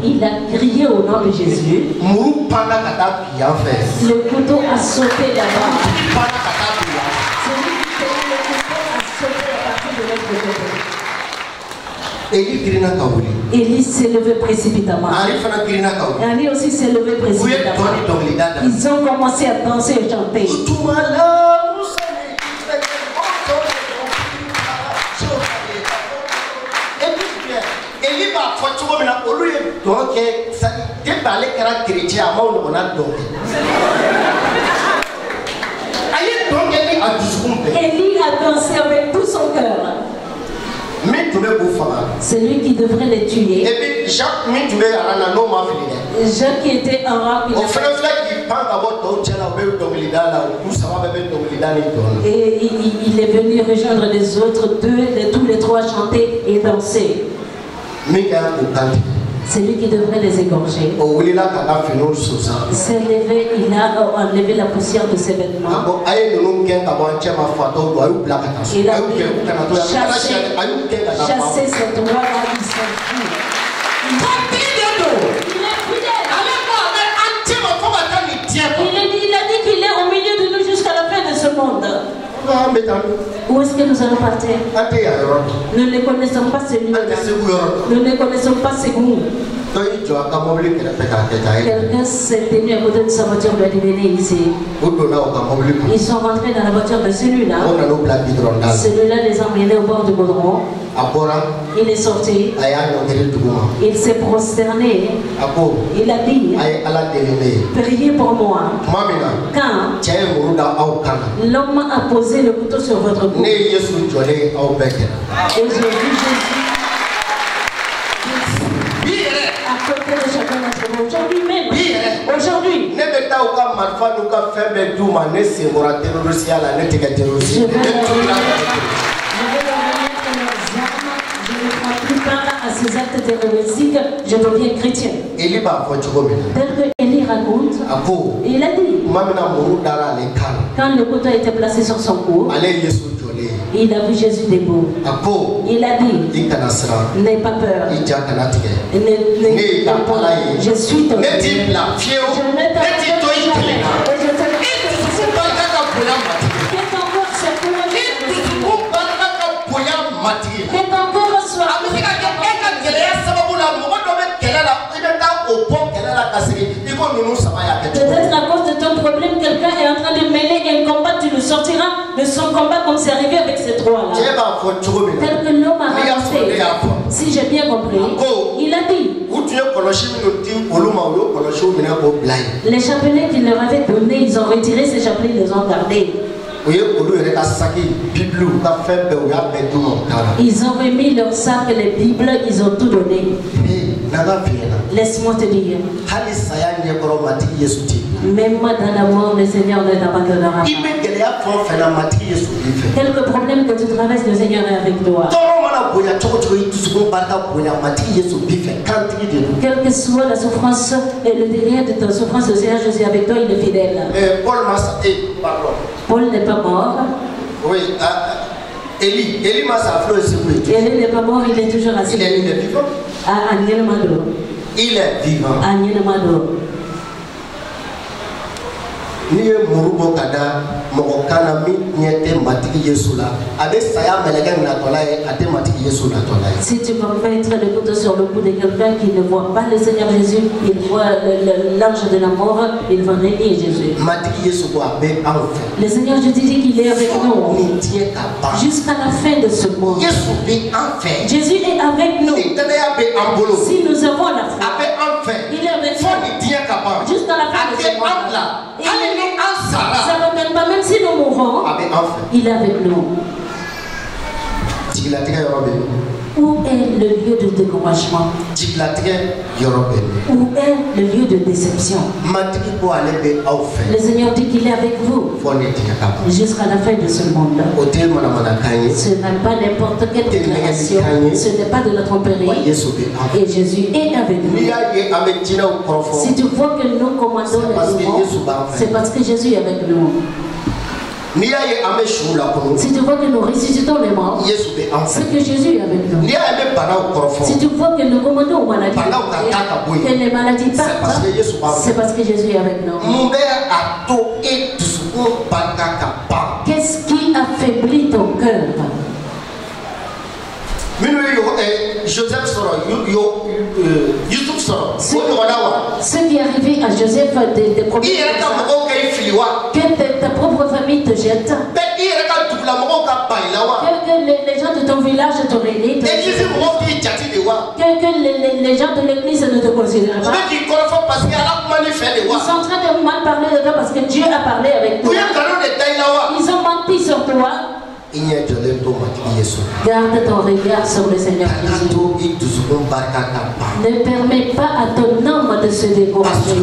Il a crié au nom de Jésus. Le couteau a sauté là-bas. Celui qui tenait le couteau a sauté à partir de l'autre côté. Élie s'est levé précipitamment. Henri aussi s'est levé précipitamment. Ils ont commencé à danser et chanter. Élie a dansé avec tout son cœur. C'est lui qui devrait les tuer. Jacques qui était en rang. Et il est venu rejoindre les autres deux, tous les trois chanter et danser. C'est lui qui devrait les égorger. Il s'est levé, il a enlevé la poussière de ses vêtements. Il a chassé cette roi-là, ils sont fous. Il a dit qu'il est au milieu de nous jusqu'à la fin de ce monde. Où est-ce que nous allons partir? Nous ne connaissons pas celui-là. Nous ne connaissons pas ces goûts. Quelqu'un s'est tenu à côté de sa voiture, lui a dit venez ici. Ils sont rentrés dans la voiture de celui-là. Celui-là les a emmenés au bord du goudron. Il est sorti. Il s'est prosterné. Il a dit priez pour moi. Quand l'homme a posé le couteau sur votre cou, et j'ai vu Jésus à côté de chacun d'entre vous. Aujourd'hui même. Aujourd'hui. Je vais à ces actes terroristiques, je deviens chrétien. Tel que Élie raconte, il a dit, quand le couteau a été placé sur son cou, il a vu Jésus debout. Il a dit, n'aie pas peur. Je suis ton Dieu. Je ne t'abandonnerai jamais. Que ton corps soit peut-être à cause de ton problème, quelqu'un est en train de mener un combat, tu le sortiras de son combat comme c'est arrivé avec ces trois-là. Tel que l'homme a raconté, si j'ai bien compris, il a dit les chapelets qu'il leur avait donnés, ils ont retiré ces chapelets, ils les ont gardés. Ils ont remis leur sac, les Bibles, ils ont tout donné. Laisse-moi te dire, même dans la mort, le Seigneur ne t'abandonnera pas. Quelques problèmes que tu traverses, le Seigneur est avec toi. Quelle que soit la souffrance et le derrière de ta souffrance, le Seigneur Jésus est avec toi, il est fidèle. Paul n'est pas mort. Oui, Élie n'est pas mort, il est toujours assis. Il est vivant. Il est vivant. Ni ye murubo kada mɔgɔ kana min ɲɛ tɛ matigi Yesu la a bɛ saya mɛlɛkɛ natɔla ye a tɛ matigi Yesu natɔla ye. Si tu vas mettre le couteau sur le cou de quelqu'un qui ne voit pas le Seigneur Jésus, il voit l'ange de la mort, il va régner Jésus. Matigi Yesu ko a bɛ anw fɛ. Le Seigneur Jésus dit qu'il est avec nous ni diɲɛ ka ban jusqu'à la fin de ce monde. Yesu bɛ an fɛ. Jésus est avec nous. Ni danaya bɛ an bolo. Si nous avons la foi, a bɛ an fɛ. Il est avec nous fɔ ni diɲɛ ka ban jusqu'à la fin de ce monde. Ça ne donne pas, même si nous mourrons, il est avec nous. Où est le lieu de découragement? Où est le lieu de déception? Le Seigneur dit qu'il est avec vous jusqu'à la fin de ce monde. Ce n'est pas n'importe quelle déclaration, ce n'est pas de la tromperie. Et Jésus est avec nous. Si tu vois que nous commandons les démons, c'est parce que Jésus est avec nous. Si tu vois que nous ressuscitons les morts, c'est que Jésus est avec nous. Si tu vois que nous commandons aux maladies, que les maladies partent, c'est parce que Jésus est avec nous. Qu'est-ce qui affaiblit ton cœur? Ce qui est arrivé à Joseph des problèmes que ta propre famille te jette, que les gens de ton village te renient, que les gens de l'église ne te considèrent pas. Ils sont en train de mal parler de toi parce que Dieu a parlé avec toi. Ils ont menti sur toi. Garde ton regard sur le Seigneur Jésus. Ne permets pas à ton âme de se décourager.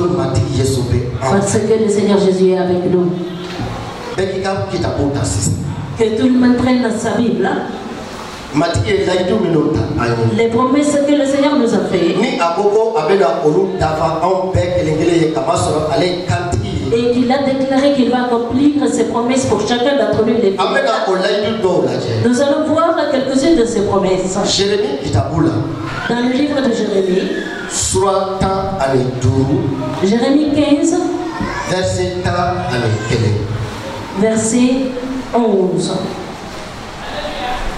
Parce que le Seigneur Jésus est avec nous. Que tout le monde prenne sa Bible. Les promesses que le Seigneur nous a fait. Et qu'il a déclaré qu'il va accomplir ses promesses pour chacun d'entre nous. Nous allons voir quelques-unes de ses promesses. Dans le livre de Jérémie, Jérémie 15, verset 11.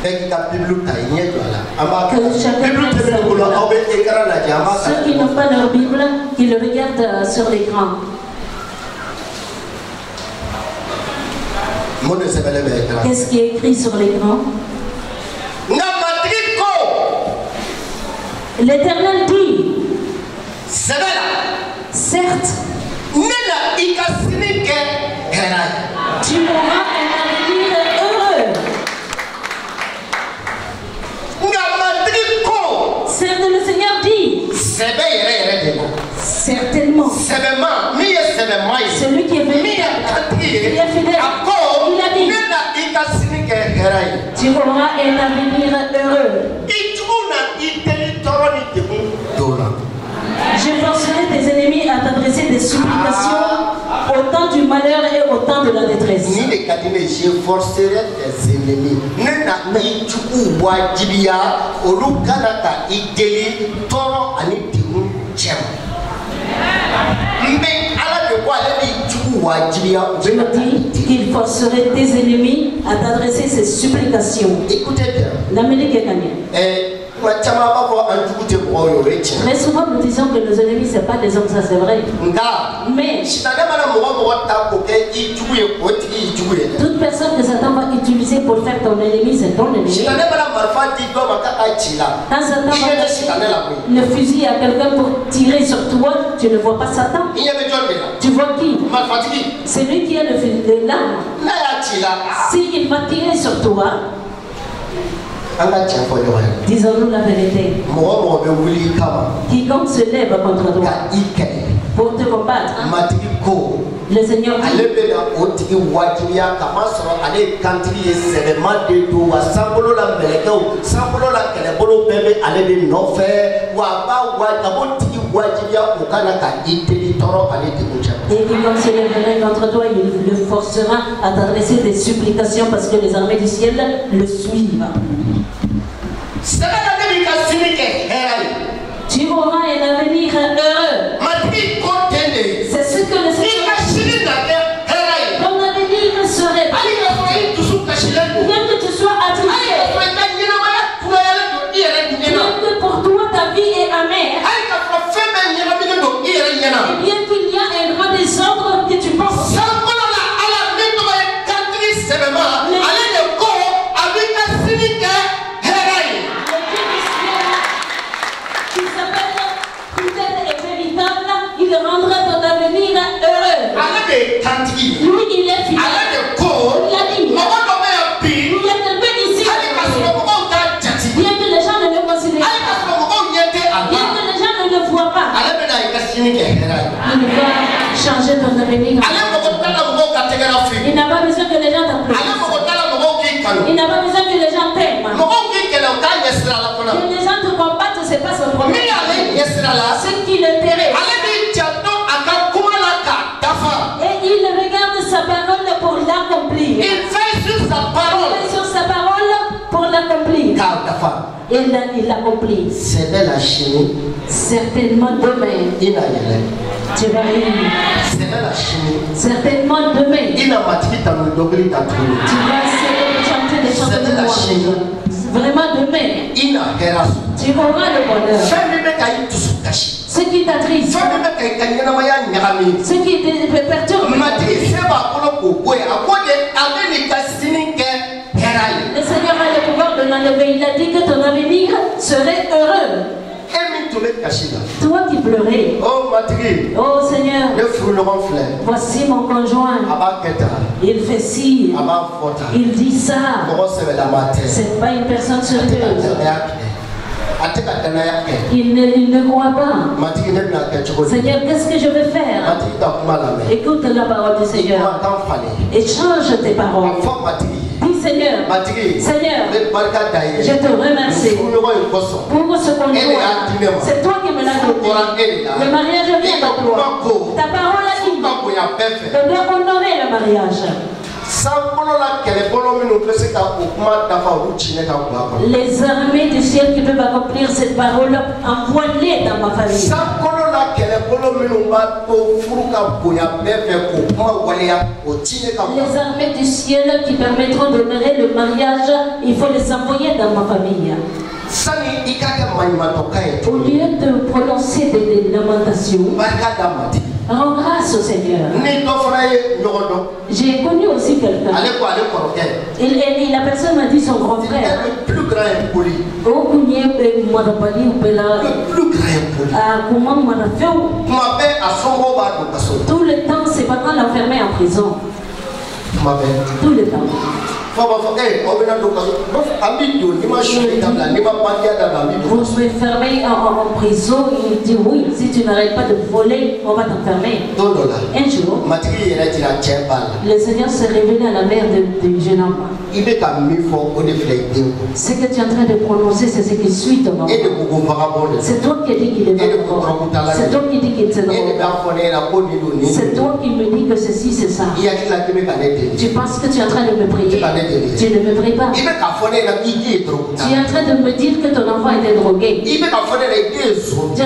Que chacun ceux qui n'ont pas leur Bible, qui le regardent sur l'écran. Qu'est-ce qui est écrit sur l'écran? L'Éternel dit, certes, tu auras un avenir heureux. Certes, le Seigneur dit, certainement, celui qui est venu, qui est fidèle, il a dit, tu auras un avenir heureux. Je forcerai tes ennemis à t'adresser des supplications au temps du malheur et au temps de la détresse. Je forcerai tes ennemis. Je me dis qu'il forcerait tes ennemis à t'adresser ces supplications. Écoutez bien. Très souvent nous disons que nos ennemis c'est pas des hommes, ça c'est vrai. Mais toute personne que Satan va utiliser pour faire ton ennemi, c'est ton ennemi. Quand Satan va le fusil à quelqu'un pour tirer sur toi, tu ne vois pas Satan. Tu vois qui? C'est lui qui a le fusil là. S'il va tirer sur toi, disons-nous la vérité. Quiconque se lève contre toi pour te combattre, le Seigneur dit, et quiconque se lèverait contre toi, il le forcera à t'adresser des supplications parce que les armées du ciel le suivent. Tu auras un avenir heureux. C'est ce que le Seigneur a dit. Ton avenir serait bien que tu sois attristé. Bien que pour toi ta vie est amère. Et bien qu'il y a un grand désordre que tu penses. Lui, il est fidèle. Il a dit. Il y a quelqu'un ici. Bien que les gens ne le considèrent pas. Bien que les gens ne le voient pas. Il va changer ton avenir. Il n'a pas besoin que les gens t'applaudissent. Il n'a pas besoin que les gens t'aiment. Que les gens te combattent, c'est pas son problème. Ce qui l'intéresse. Et il regarde sa parole pour l'accomplir. Il fait sur sa parole pour l'accomplir. Et il l'accomplit. Certainement demain. Tu vas rire. Certainement demain. Tu vas chanter des chants de gloire. Vraiment demain. Tu auras le bonheur. Ce qui t'attriste, ce qui te perturbe, le Seigneur a le pouvoir de l'enlever. Il a dit que ton avenir serait heureux. Toi qui pleurais, oh Seigneur, voici mon conjoint, il fait ci, il dit ça, c'est pas une personne sérieuse. Il ne croit pas. Seigneur, qu'est-ce que je vais faire? Écoute la parole du Seigneur et change tes paroles. Dis Seigneur, Seigneur, je te remercie pour ce conjoint. C'est toi qui me l'as donné. Le mariage vient de toi. Ta parole a dit de honorer le mariage. Les armées du ciel qui peuvent accomplir cette parole envoie-les dans ma famille. Les armées du ciel qui permettront d'honorer le mariage, il faut les envoyer dans ma famille. Au lieu de prononcer des lamentations, rends grâce au Seigneur. J'ai connu aussi quelqu'un. Et la personne m'a dit son grand frère. Le plus grand impoli. Tout le temps, ses parents l'enfermaient en prison. Tout le temps. Vous serez fermé en prison. Il dit oui, si tu n'arrêtes pas de voler, on va t'enfermer. Un jour, le Seigneur s'est révélé à la mère du jeune homme. Ce que tu es en train de prononcer, c'est ce qui suit ton nom. C'est toi qui dis qu'il est mort. C'est toi qui dis qu'il est mort. C'est toi qui me dis que ceci, c'est ça. Tu penses que tu es en train de me prier. Tu ne me pries pas. Tu es en train de me dire que ton enfant était drogué. Tu es en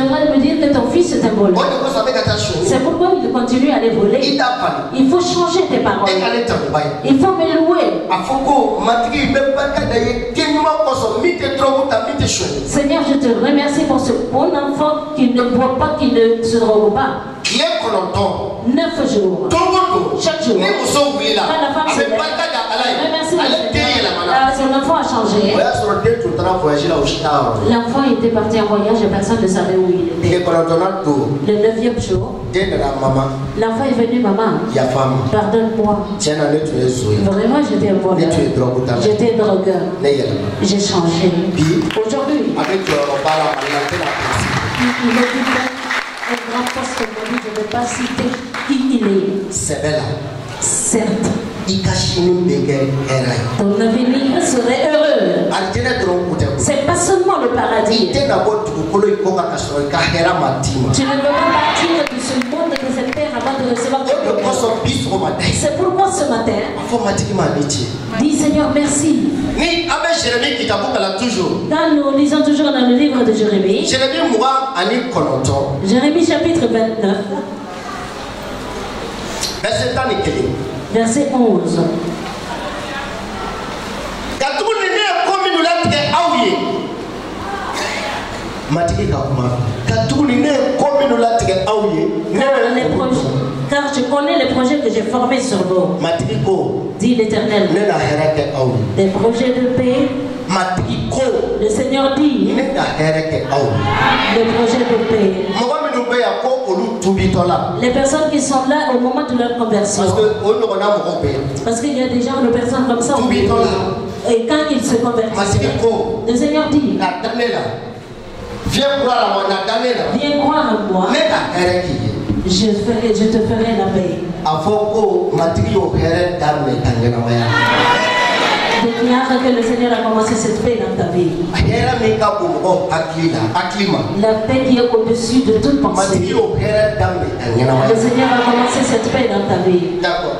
train de me dire que ton fils est un voleur. C'est pourquoi il continue à les voler. Il faut changer tes paroles. Il faut me louer. Seigneur, je te remercie pour ce bon enfant qui ne boit pas, qui ne se drogue pas. 9 jours. Chaque jour. Quand la femme se lève, son enfant a changé. L'enfant était parti en voyage et personne ne savait où il était. Le 9e jour, l'enfant est venu, maman. Pardonne-moi. Vraiment, j'étais un voleur. J'étais un drogueur. J'ai changé. Aujourd'hui, il est un grand poste de vie, je ne vais pas citer qui il est. Certes. Ton avenir serait heureux. C'est pas seulement le paradis. Tu ne veux pas partir de ce monde, de cette terre avant de recevoir ton Père. C'est pourquoi ce matin, dis Seigneur merci. Quand nous lisons toujours dans le livre de Jérémie, Jérémie chapitre 29, verset 11. Car je connais les projets que j'ai formés sur vous, dit l'Éternel. Des projets de paix. Le Seigneur dit des projets de paix. Les personnes qui sont là au moment de leur conversion. Parce qu'il y a des gens, de personnes comme ça. Et quand ils se convertissent, le Seigneur dit viens croire en moi. Je te ferai la paix. Déclare que le Seigneur a commencé cette paix dans ta vie. La paix qui est au-dessus de toute pensée. Le Seigneur a commencé cette paix dans ta vie. D'accord.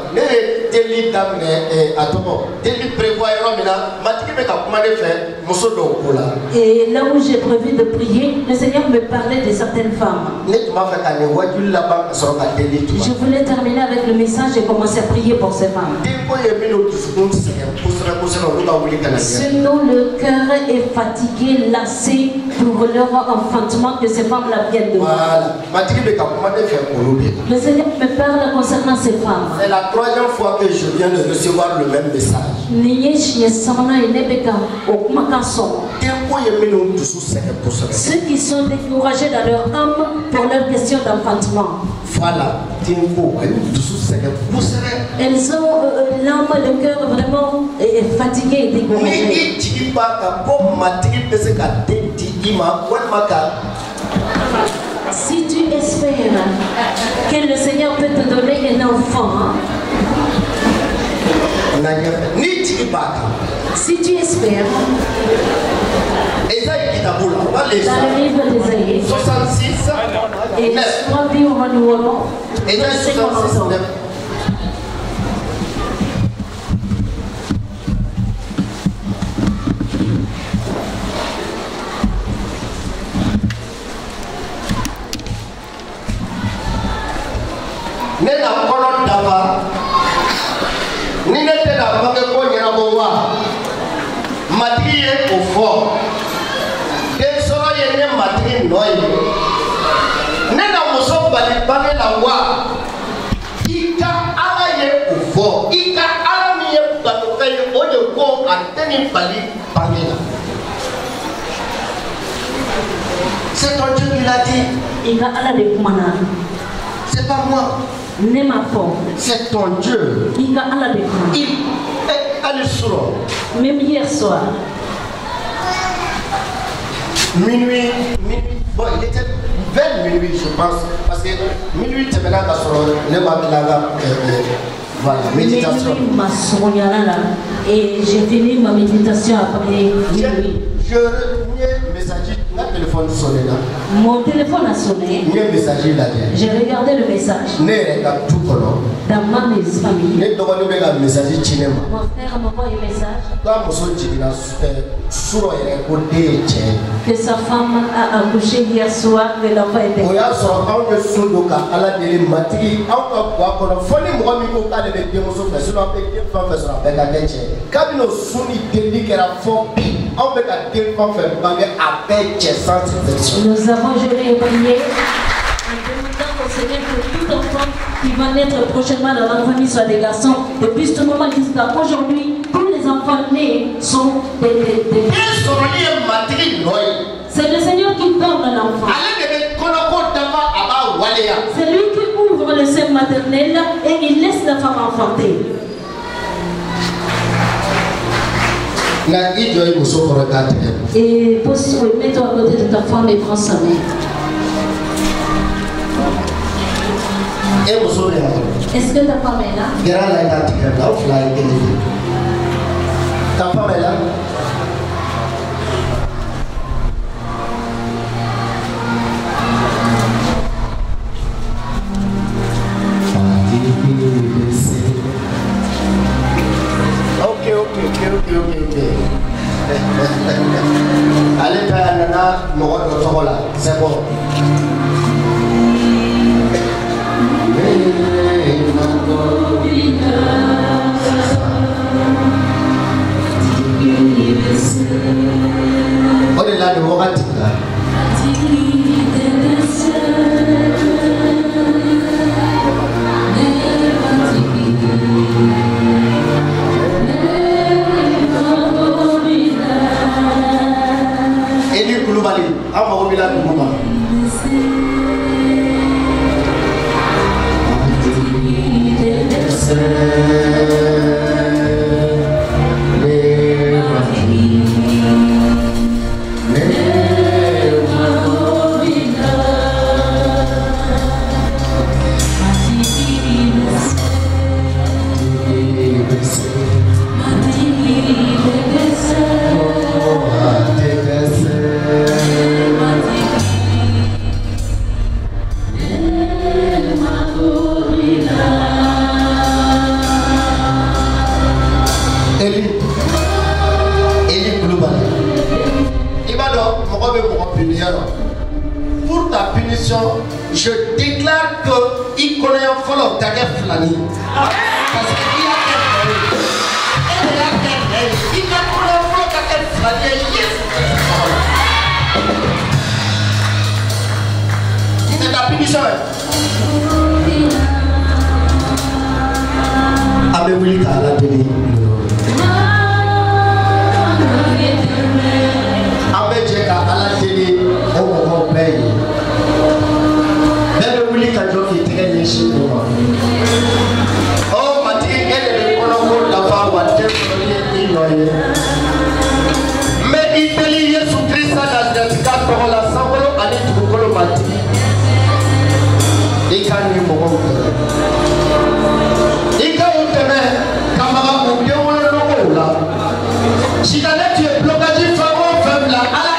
Et là où j'ai prévu de prier, le Seigneur me parlait de certaines femmes. Je voulais terminer avec le message et commencer à prier pour ces femmes. Ce dont le cœur est fatigué, lassé pour leur enfantement, que ces femmes-là viennent de voir. Le Seigneur me parle concernant ces femmes. C'est la 3e fois que je viens de recevoir le même message. Ceux qui sont découragés dans leur âme pour leur question d'enfantement. Voilà. Elles ont l'âme, le cœur vraiment fatigué et découragé. Si tu espères que le Seigneur peut te donner un enfant, si tu espères, dans le livre d'Ésaïe, 66 et 9. Nena kolon dava. Nina tena bange konyera bowa. Matrie au fort. Des soro yene matrie noy. Nena muso bali bange la wa. Ika ala ye au fort. Ika ala mi ye batoka ye oje ko anteni bali bange la. C'est ton Dieu qui l'a dit. Ika ala de kumana. C'est pas moi. C'est ton Dieu. Il est allé sur. Même hier soir. Minuit. Bon, il était vers minuit, je pense. Parce que minuit, c'est maintenant voilà, méditation. Et j'ai fini ma méditation après minuit. Je messager, mon téléphone sonné là. Mon téléphone a sonné. J'ai regardé le message. Dans ma famille. Mon frère m'envoie un message. Que sa femme a accouché hier soir et l'enfant était. Nous avons jeûné et prié en demandant au Seigneur que tout enfant qui va naître prochainement dans la famille soit des garçons. Depuis ce moment jusqu'à aujourd'hui, tous les enfants nés sont des c'est le Seigneur qui donne l'enfant. C'est lui qui ouvre le sein maternel et il laisse la femme enfanter. Et mets-toi à côté de ta femme et prends sa main. Est-ce que ta femme est là? Ta femme est là? Ok. Allez, Nana, c'est bon. On est là de Moratika. Eli Koulibaly, Amaro Bilal Mouma. Pour ta punition, je déclare que il connaît un follow Daniel Flani. Parce qu'il a il a connu un follow Daniel Flani. C'est ta punition. Abewilika la télé. Abejeka à la télé. On paye. Même oui, quand je suis très riche. Oh, ma tille, elle est le colombo d'abord, on va mais il peut lire sous Christ à la dédicace pour la sangolo, allez tout le matin. Et quand il mourra, et quand on te met, camarade, on vient au logo là. Si la lettre est blocage, femme là, à la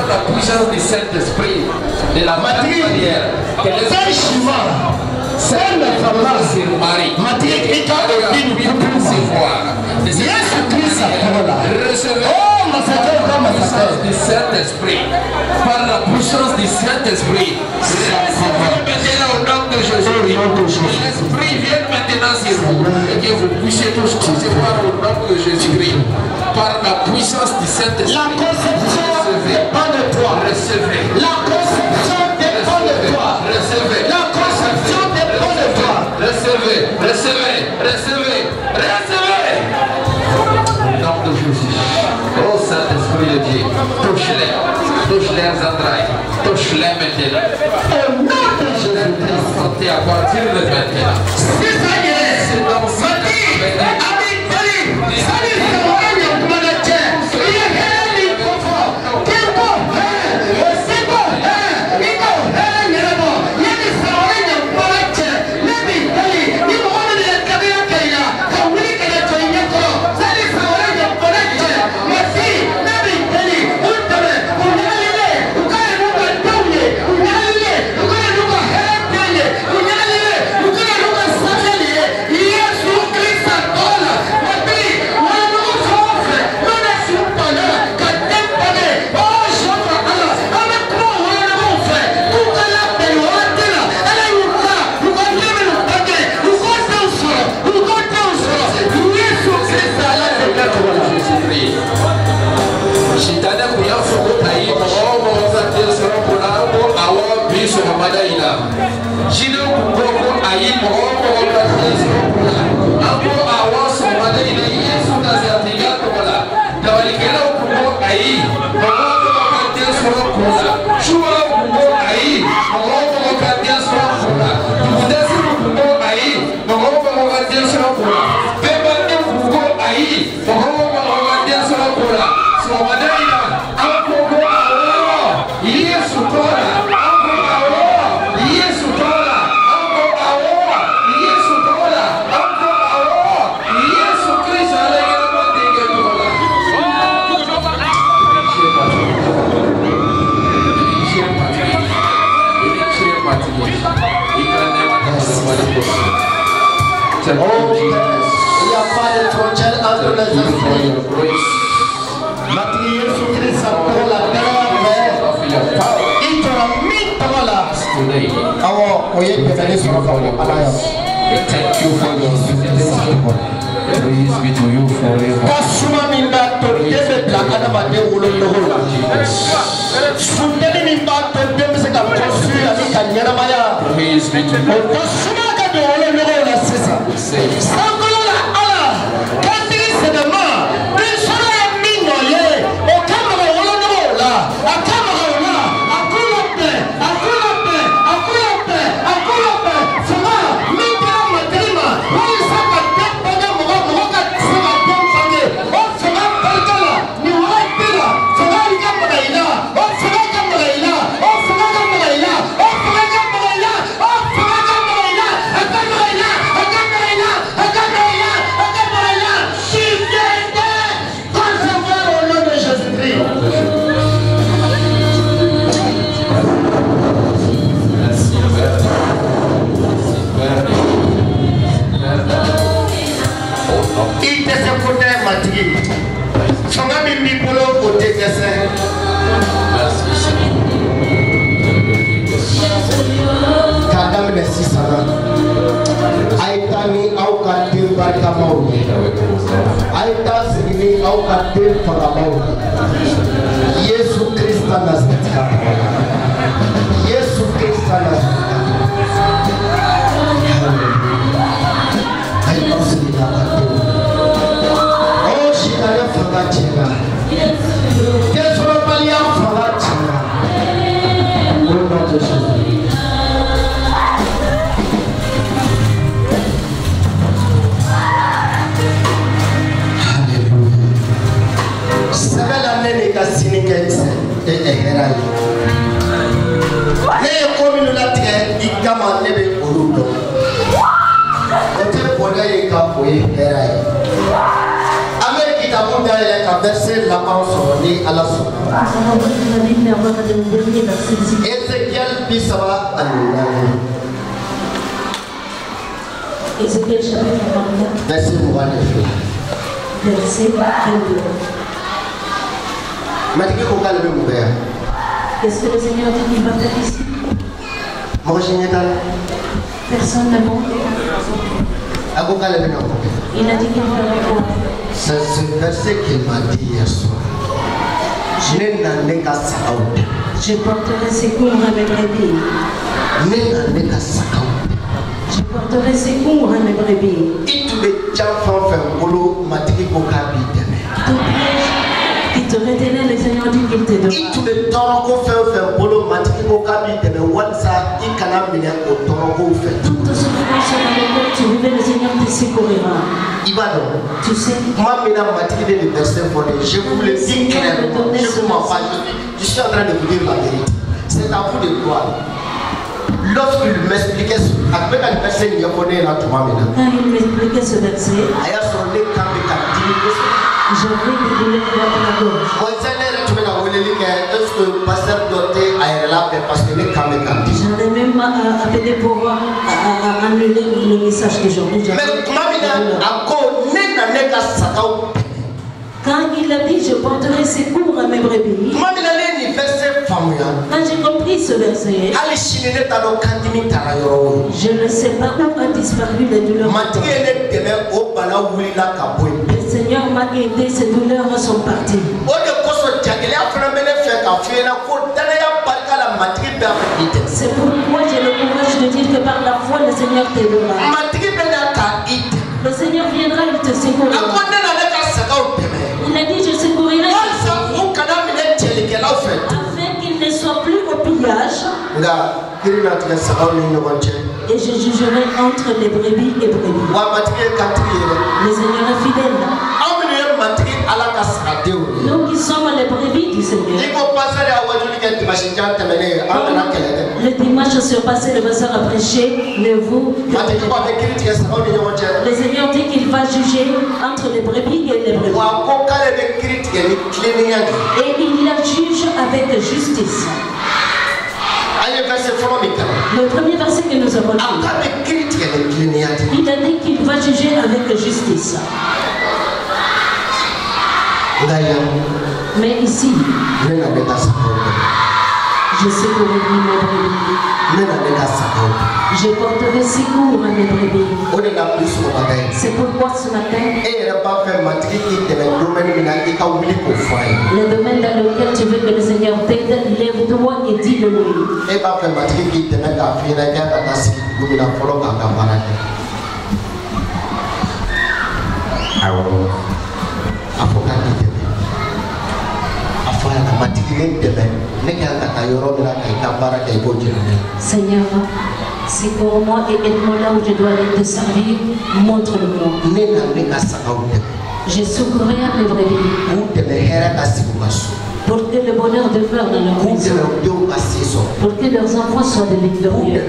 La puissance du Saint-Esprit de la manière que les c'est la femme sur Marie. Recevez la puissance du Saint-Esprit. Par la puissance du Saint-Esprit. Recevez maintenant au nom de Jésus. L'Esprit vient maintenant sur vous. Et que vous puissiez tous recevoir au nom de Jésus-Christ. Par la puissance du Saint-Esprit. La conception dépend de toi. Recevez. La conception dépend de toi. Recevez. La conception dépend de toi. Recevez, recevez, recevez, recevez. Au nom de Jésus. Oh Saint-Esprit de Dieu, touche-les, touche leurs entrailles, touche-les maintenant. Au nom de Jésus-Christ, sortez à partir de maintenant. C'est ça y est. C'est dans ça. Thank you for your visitation. Praise be to you forever. Praise be to I got Fanamaou. Aïta Signi Aukate Fanamaou. Jésus Christ Nazareth. Jésus Christ Nazareth. Aïta Signi Aukate. Oh, Shikaya Fagatina. Qu'est-ce qu'on va y avoir Fagatina? Au nom de Jésus. Ézéchiel chapitre 24, verset 22. Qu'est-ce que le Seigneur dit qu'il va faire ici? Personne ne monte. Il a dit qu'il ferait quoi? C'est ce verset qu'il m'a dit hier soir. Je porterai secours à mes brebis. Je porterai secours à mes brebis. Qui te retenait, le Seigneur dit qu'il te donnera. Toute souffrance dans laquelle tu vivais, le Seigneur te secourira. Tu sais, je vous le dis clairement, je suis en train de vous dire la vérité. C'est à vous de croire. Lorsqu'il m'expliquait ce verset, quand il m'expliquait ce verset, j'avais des douleurs dans la gorge. J'allais même appeler pour annuler le message d'aujourd'hui. Quand il a dit je porterai secours à mes brebis, quand j'ai compris ce verset, je ne sais pas où a disparu les douleurs. Le Seigneur m'a aidé, ces douleurs sont parties. C'est pourquoi j'ai le courage de dire que par la foi le Seigneur t'aidera. Le Seigneur viendra, il te secourira. Il a dit je secourirai afin qu'il ne soit plus au pillage. Et je jugerai entre les brebis et brebis. Le Seigneur est fidèle. Nous qui sommes les brebis du Seigneur. Le dimanche surpassé, le pasteur a prêché, mais vous, le Seigneur dit qu'il va juger entre les brebis et les brebis. Et il la juge avec justice. Le premier verset que nous avons lu, il a dit qu'il va juger avec justice. Mais ici, je secouerai mes brebis. Je porterai secours à mes brebis. C'est pourquoi ce matin, le domaine dans lequel tu veux que le Seigneur t'aide, lève-toi et dis-le-lui. Seigneur, secours-moi et aide-moi là où je dois aller te servir. Montre-le-moi. Je secourrai à mes brebis. Pour que le bonheur demeure dans leur maison. Pour que leurs enfants soient des victorieux.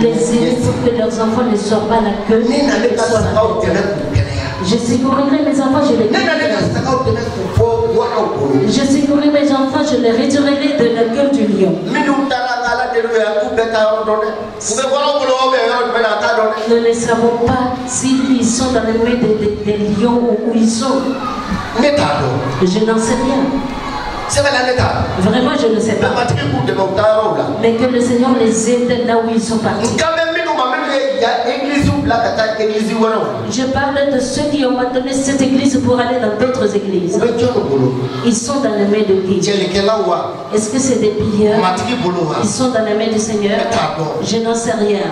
Les aider pour que leurs enfants ne soient pas la queue. Je secourrai mes enfants, je les Je secourrai mes enfants, je les retirerai de la gueule du lion. Nous ne savons pas s'ils sont dans les mains des lions ou où ils sont. Je n'en sais rien. Vraiment, je ne sais pas. Mais que le Seigneur les aide là où ils sont partis. Je parle de ceux qui ont abandonné cette église pour aller dans d'autres églises. Ils sont dans les mains de qui? Est-ce que c'est des pilleurs? Ils sont dans les mains du Seigneur? Je n'en sais rien.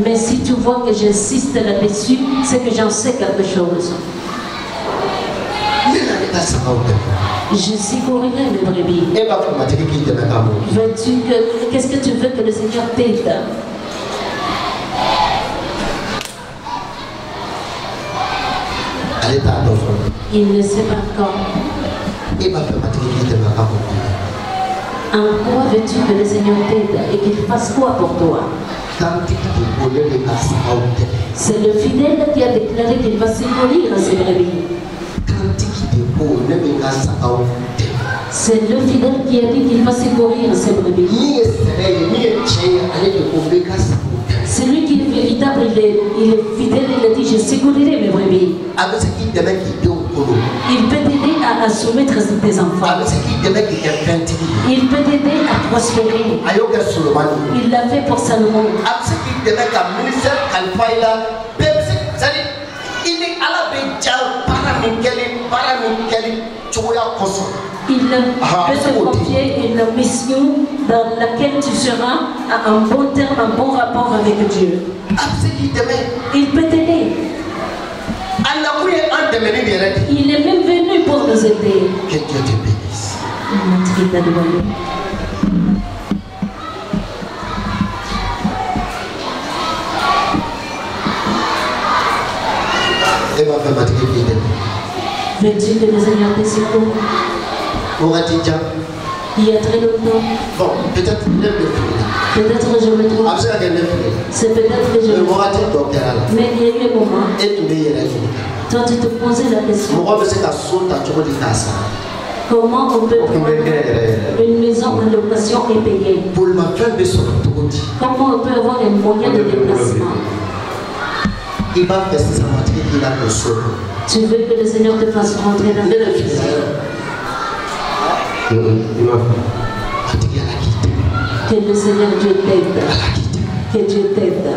Mais si tu vois que j'insiste là-dessus, c'est que j'en sais quelque chose. Je secouerirai mes brebis. Qu'est-ce que tu veux que le Seigneur t'aide? Il ne sait pas encore. En quoi veux-tu que le Seigneur t'aide et qu'il fasse quoi pour toi? C'est le fidèle qui a déclaré qu'il va secourir ses brebis. C'est le fidèle qui a dit qu'il va secourir ses brebis. C'est lui qui est véritable, il est fidèle, il a dit je secourirai mes brebis. Il peut t'aider à soumettre tes enfants. Il peut t'aider à prospérer. Il l'a fait pour Salomon. Il peut te confier une mission dans laquelle tu seras à un bon terme, un bon rapport avec Dieu. Il peut t'aider. Il est même venu pour nous aider. Que Dieu te bénisse. Veux-tu que le Seigneur te secoue? Il y a très longtemps. Bon, peut-être Peut-être je me trompe. C'est peut-être que je me trompe. Mais il y a eu un moment. Toi, tu te posais la question. Comment on peut prendre une maison en location et payer? Comment on peut avoir un moyen de déplacement? Tu veux que le Seigneur te fasse rentrer dans le que le Seigneur Dieu t'aide. Que Dieu t'aide.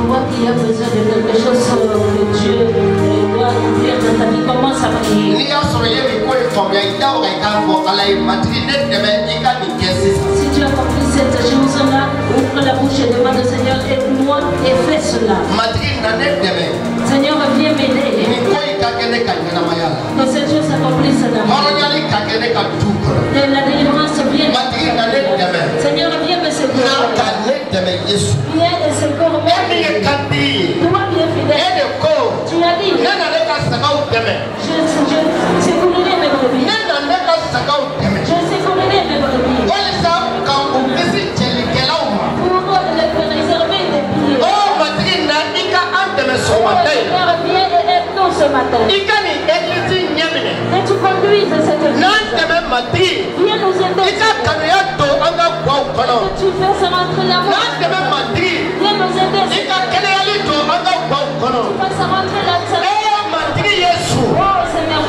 vois qu'il y a besoin de quelque chose que Dieu doit ouvrir dans ta vie, commence à prier. Si tu as compris cette chose-là, ouvre la bouche et demande au Seigneur, aide-moi et fais cela. Seigneur, viens m'aider. Que cette chose s'accomplisse dans ma vie. La délivrance vient. Seigneur, viens me secourir. Viens et secours-moi. Toi, bien fidèle. Tu as dit, je secourerai mes brebis. Je secourerai mes brebis. Pour les préserver des pieds. Seigneur, viens et aide-nous ce matin. Et tu conduises cette vie. Viens nous aider. Que tu fasses rentrer l'amour. Viens nous aider. Tu fasses rentrer la santé. Oh Seigneur.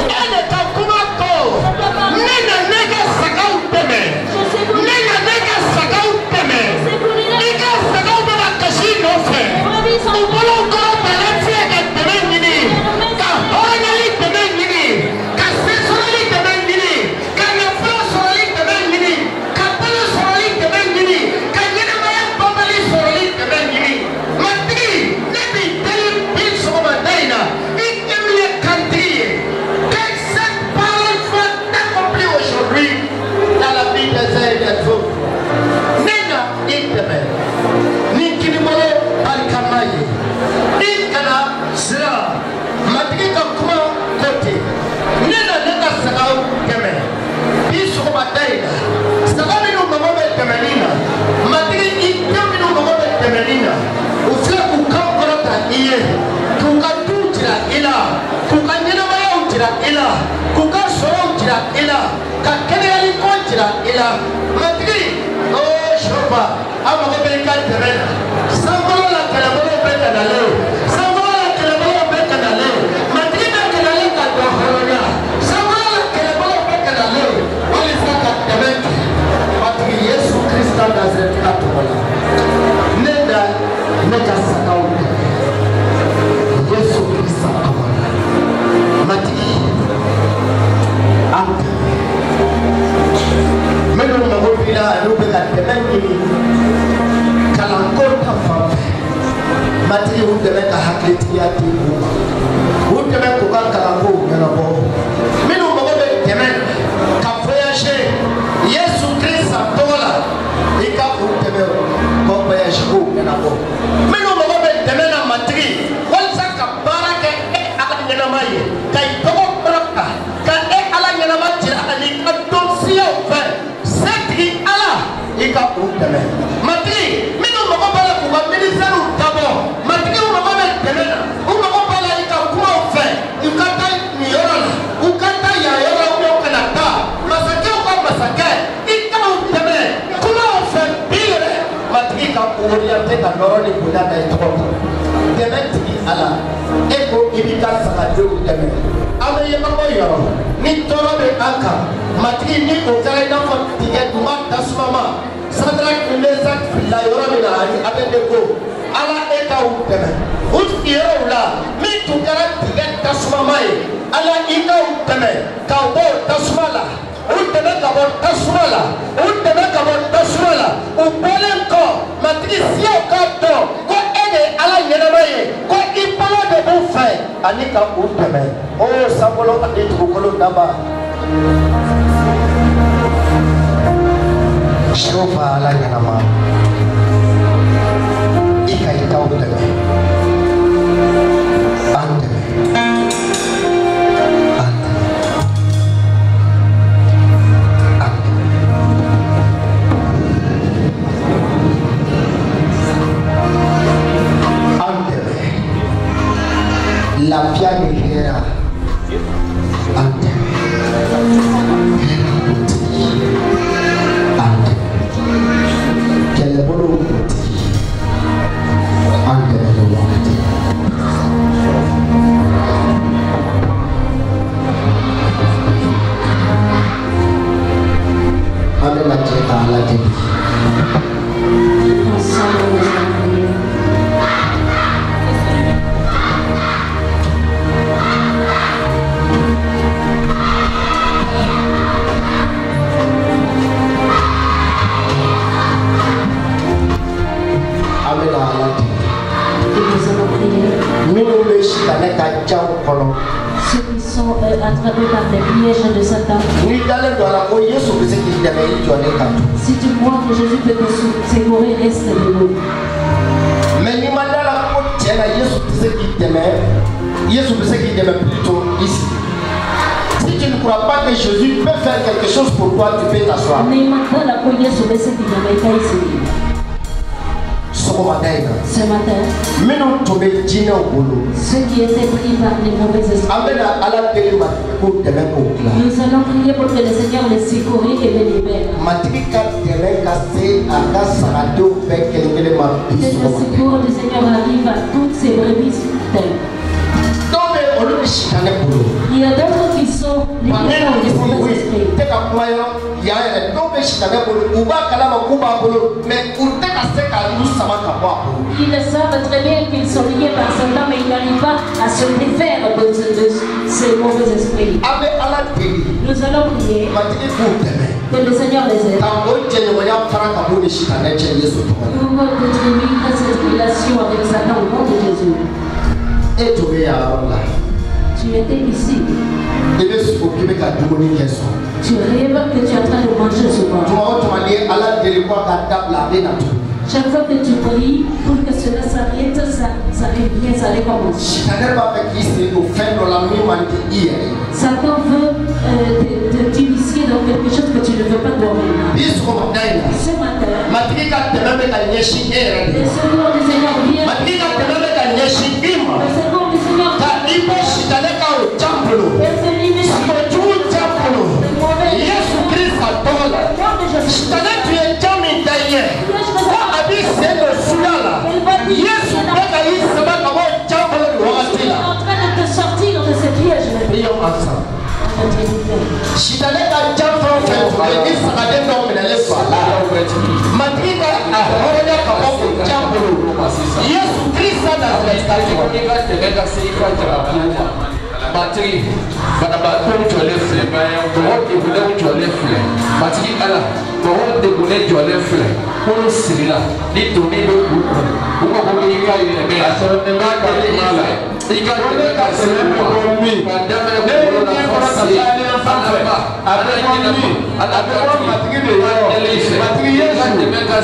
Ceux qui sont attrapés par des pièges de Satan. Si tu crois que Jésus peut te secourir, reste debout. Mais plutôt ici. Si tu ne crois pas que Jésus peut faire quelque chose pour toi, tu peux t'asseoir. Ce matin, ceux qui étaient pris par les mauvais esprits, nous allons prier pour que le Seigneur les secourisse et les libère. Que le secours du Seigneur arrive à toutes ces brebis terres. Il y a d'autres qui sont les mauvais esprits. Ils le savent très bien qu'ils sont liés par Satan, mais ils n'arrivent pas à se défaire de ces mauvais esprits. Nous allons prier que le Seigneur les aide pour détruire cette relation avec Satan au nom de Jésus. Tu étais ici. Tu rêves que tu es en train de manger souvent. Chaque fois que tu pries pour que cela s'arrête, ça recommence. Satan veut t'initier dans quelque chose que tu ne veux pas dormir. Ce matin, le secours du Seigneur vient. Le secours du Seigneur vient. Matri, pada baton jualnya flek, bahwa di bulan jualnya flek, matri ala, bahwa di bulan jualnya flek, pun sila, di dunia itu, bukan ikan ini, asal memang malah, ikan tidak semua, pada memang fasi, ada ini, ada matri ini, matri ikan memang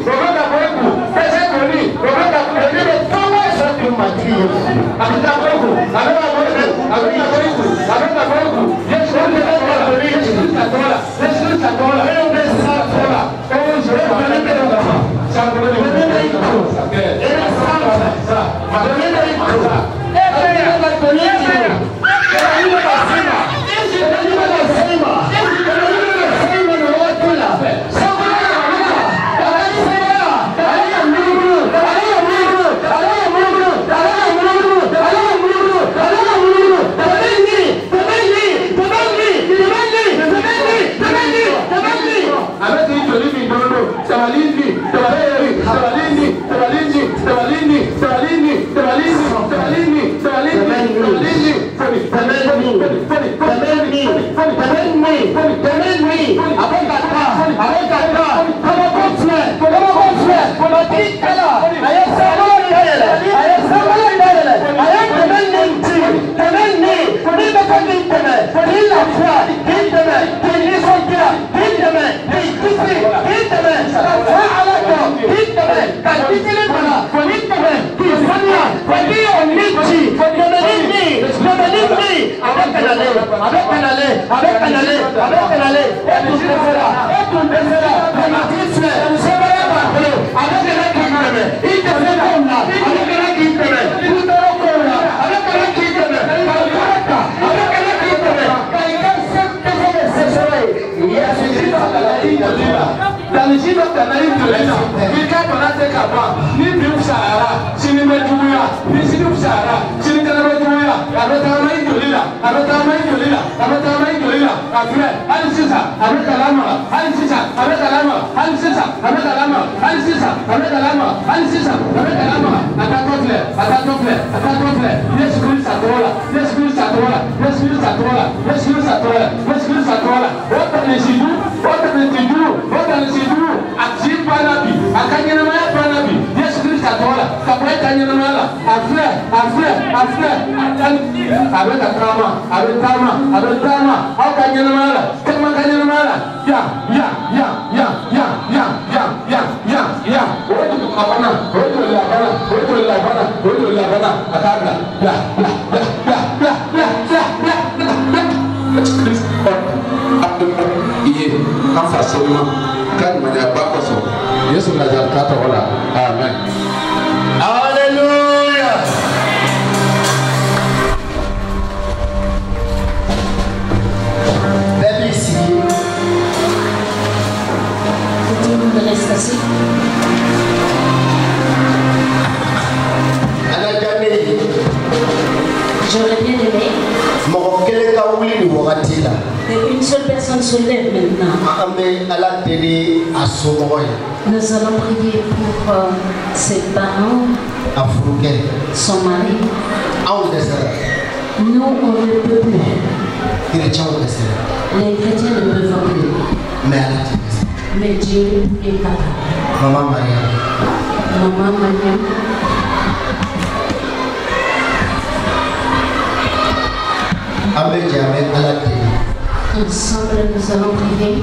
Go J'aurais bien aimé qu'une seule personne se lève maintenant. Nous allons prier pour ses parents, son mari. Nous, on ne peut plus. Les chrétiens ne peuvent plus. Mais Dieu est capable. Maman Mariam. Ensemble, nous allons prier.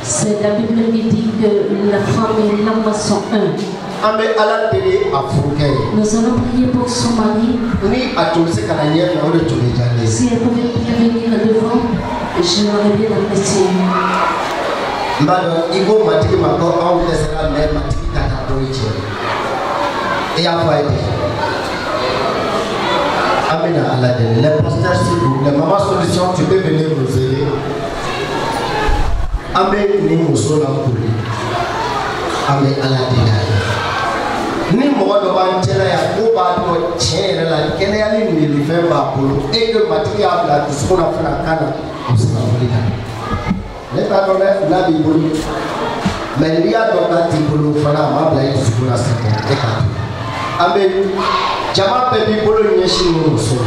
C'est la Bible qui dit que la femme et l'homme sont un. Nous allons prier pour son mari. Si elle pouvait bien venir devant, je l'aurais bien apprécié. Amen à Allah. Les pasteurs, s'il vous plaît, Maman Solution, tu peux venir nous aider. Amen, ni musola kuli. Amen à Allah. Ni mo do ban tela ya ko ba do chere la kene ya ni ni fe ba polo e que matiki abla kusuna fana kana usawulika. Le ta do la Bible. Mais il y a donc la Bible fana ma bla kusuna sa te ka. Amen. Jama baby bolo nyeshi muso.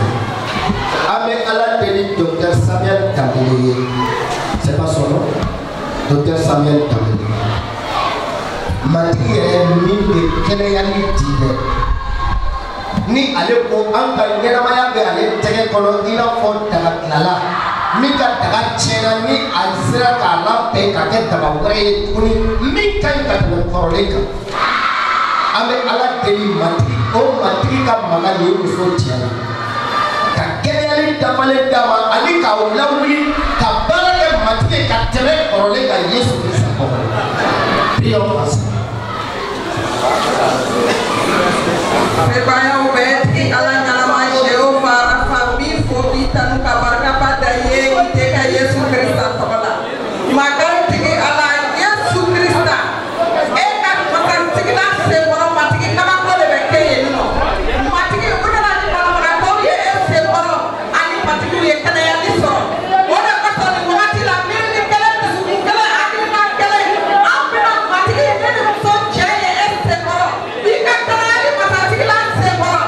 Ame ala teli Dr Samuel Tambele. C'est pas son nom. Dr Samuel Tambele. Mati mi de kene yani tibe. Ni ale ko anga ngena maya be ale tege kono ina fon daga lala. Mi ka daga chena ni alsira ka la pe ka ke daga wure kuni mi kan ka ko koroleka. Ame ala teli mati o mati ka mama ni muso tiana ka kele tamale dama ali ka ulawuli ka baraka mati ka tere korole ka Yesu Kristo ko prio pas Sebaya ubeti ala nyala Jehova rafami fobita nuka baraka pada ye iteka Yesu Kristo tola maka tiki ala Yesu Kristo eka maka tiki na se moro matiki kama ko le beke ye no matiki ukana ni mara mara ko ye se moro ani matiki ye kana ya ni so ona ko to ni mati la mi ni kala ni kala ani ma kala apna matiki ye ni so che ye se moro ika kana ni matiki la se moro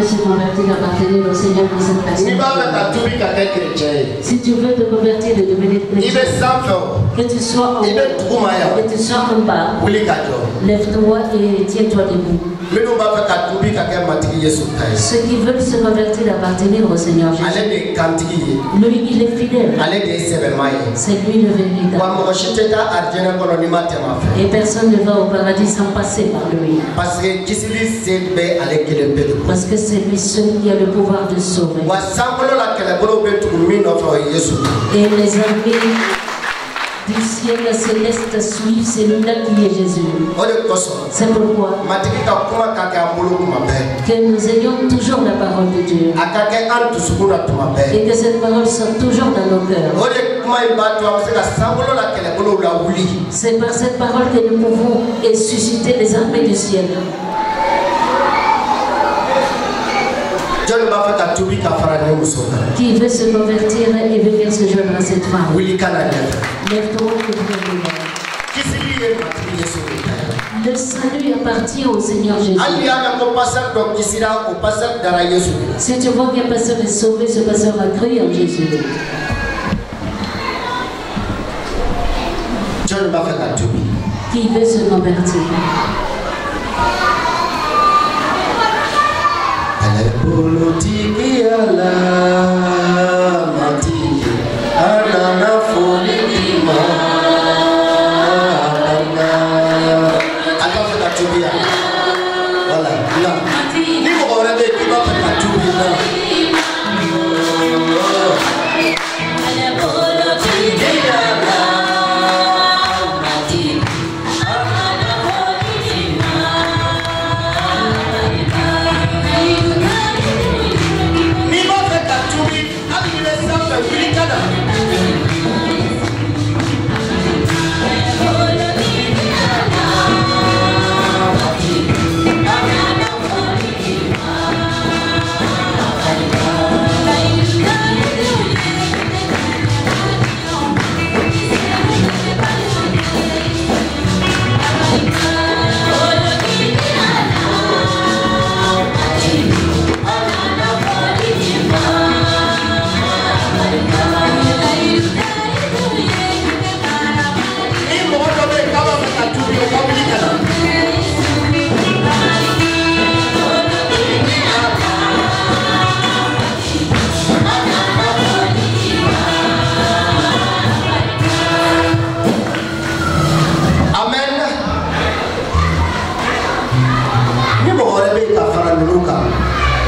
veut se convertir, appartenir au Seigneur pour cette personne. Si tu veux te convertir et devenir chrétien, que tu sois en haut, que tu sois en bas, lève-toi et tiens-toi debout. Ceux qui veulent se convertir et appartenir au Seigneur Jésus, lui il est fidèle, c'est lui le véritable. Et personne ne va au paradis sans passer par lui. Parce que c'est lui seul qui a le pouvoir de sauver. Et les armées du ciel céleste suivent celui-là qui est Jésus. C'est pourquoi que nous ayons toujours la parole de Dieu et que cette parole soit toujours dans nos cœurs. C'est par cette parole que nous pouvons susciter les armées du ciel. Qui veut se convertir et venir se joindre à cette femme? Lève-toi et viens. Le salut appartient au Seigneur Jésus. Si tu vois qu'un pasteur est sauvé, ce pasteur a cru en Jésus. Qui veut se convertir?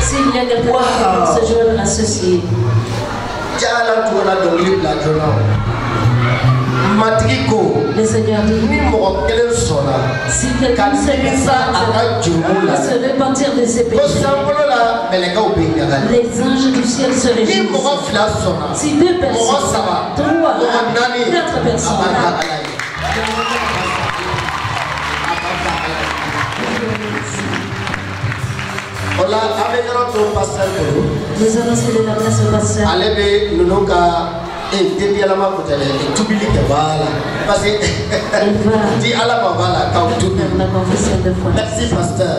S'il y a quelqu'un qui se joindre à ceci, le Seigneur dit, si quelqu'un se se repentir de ses péchés, les anges du ciel se réjouissent. Si 2 personnes, 3, 4 personnes, nous allons céder la place au pasteur. Merci pasteur.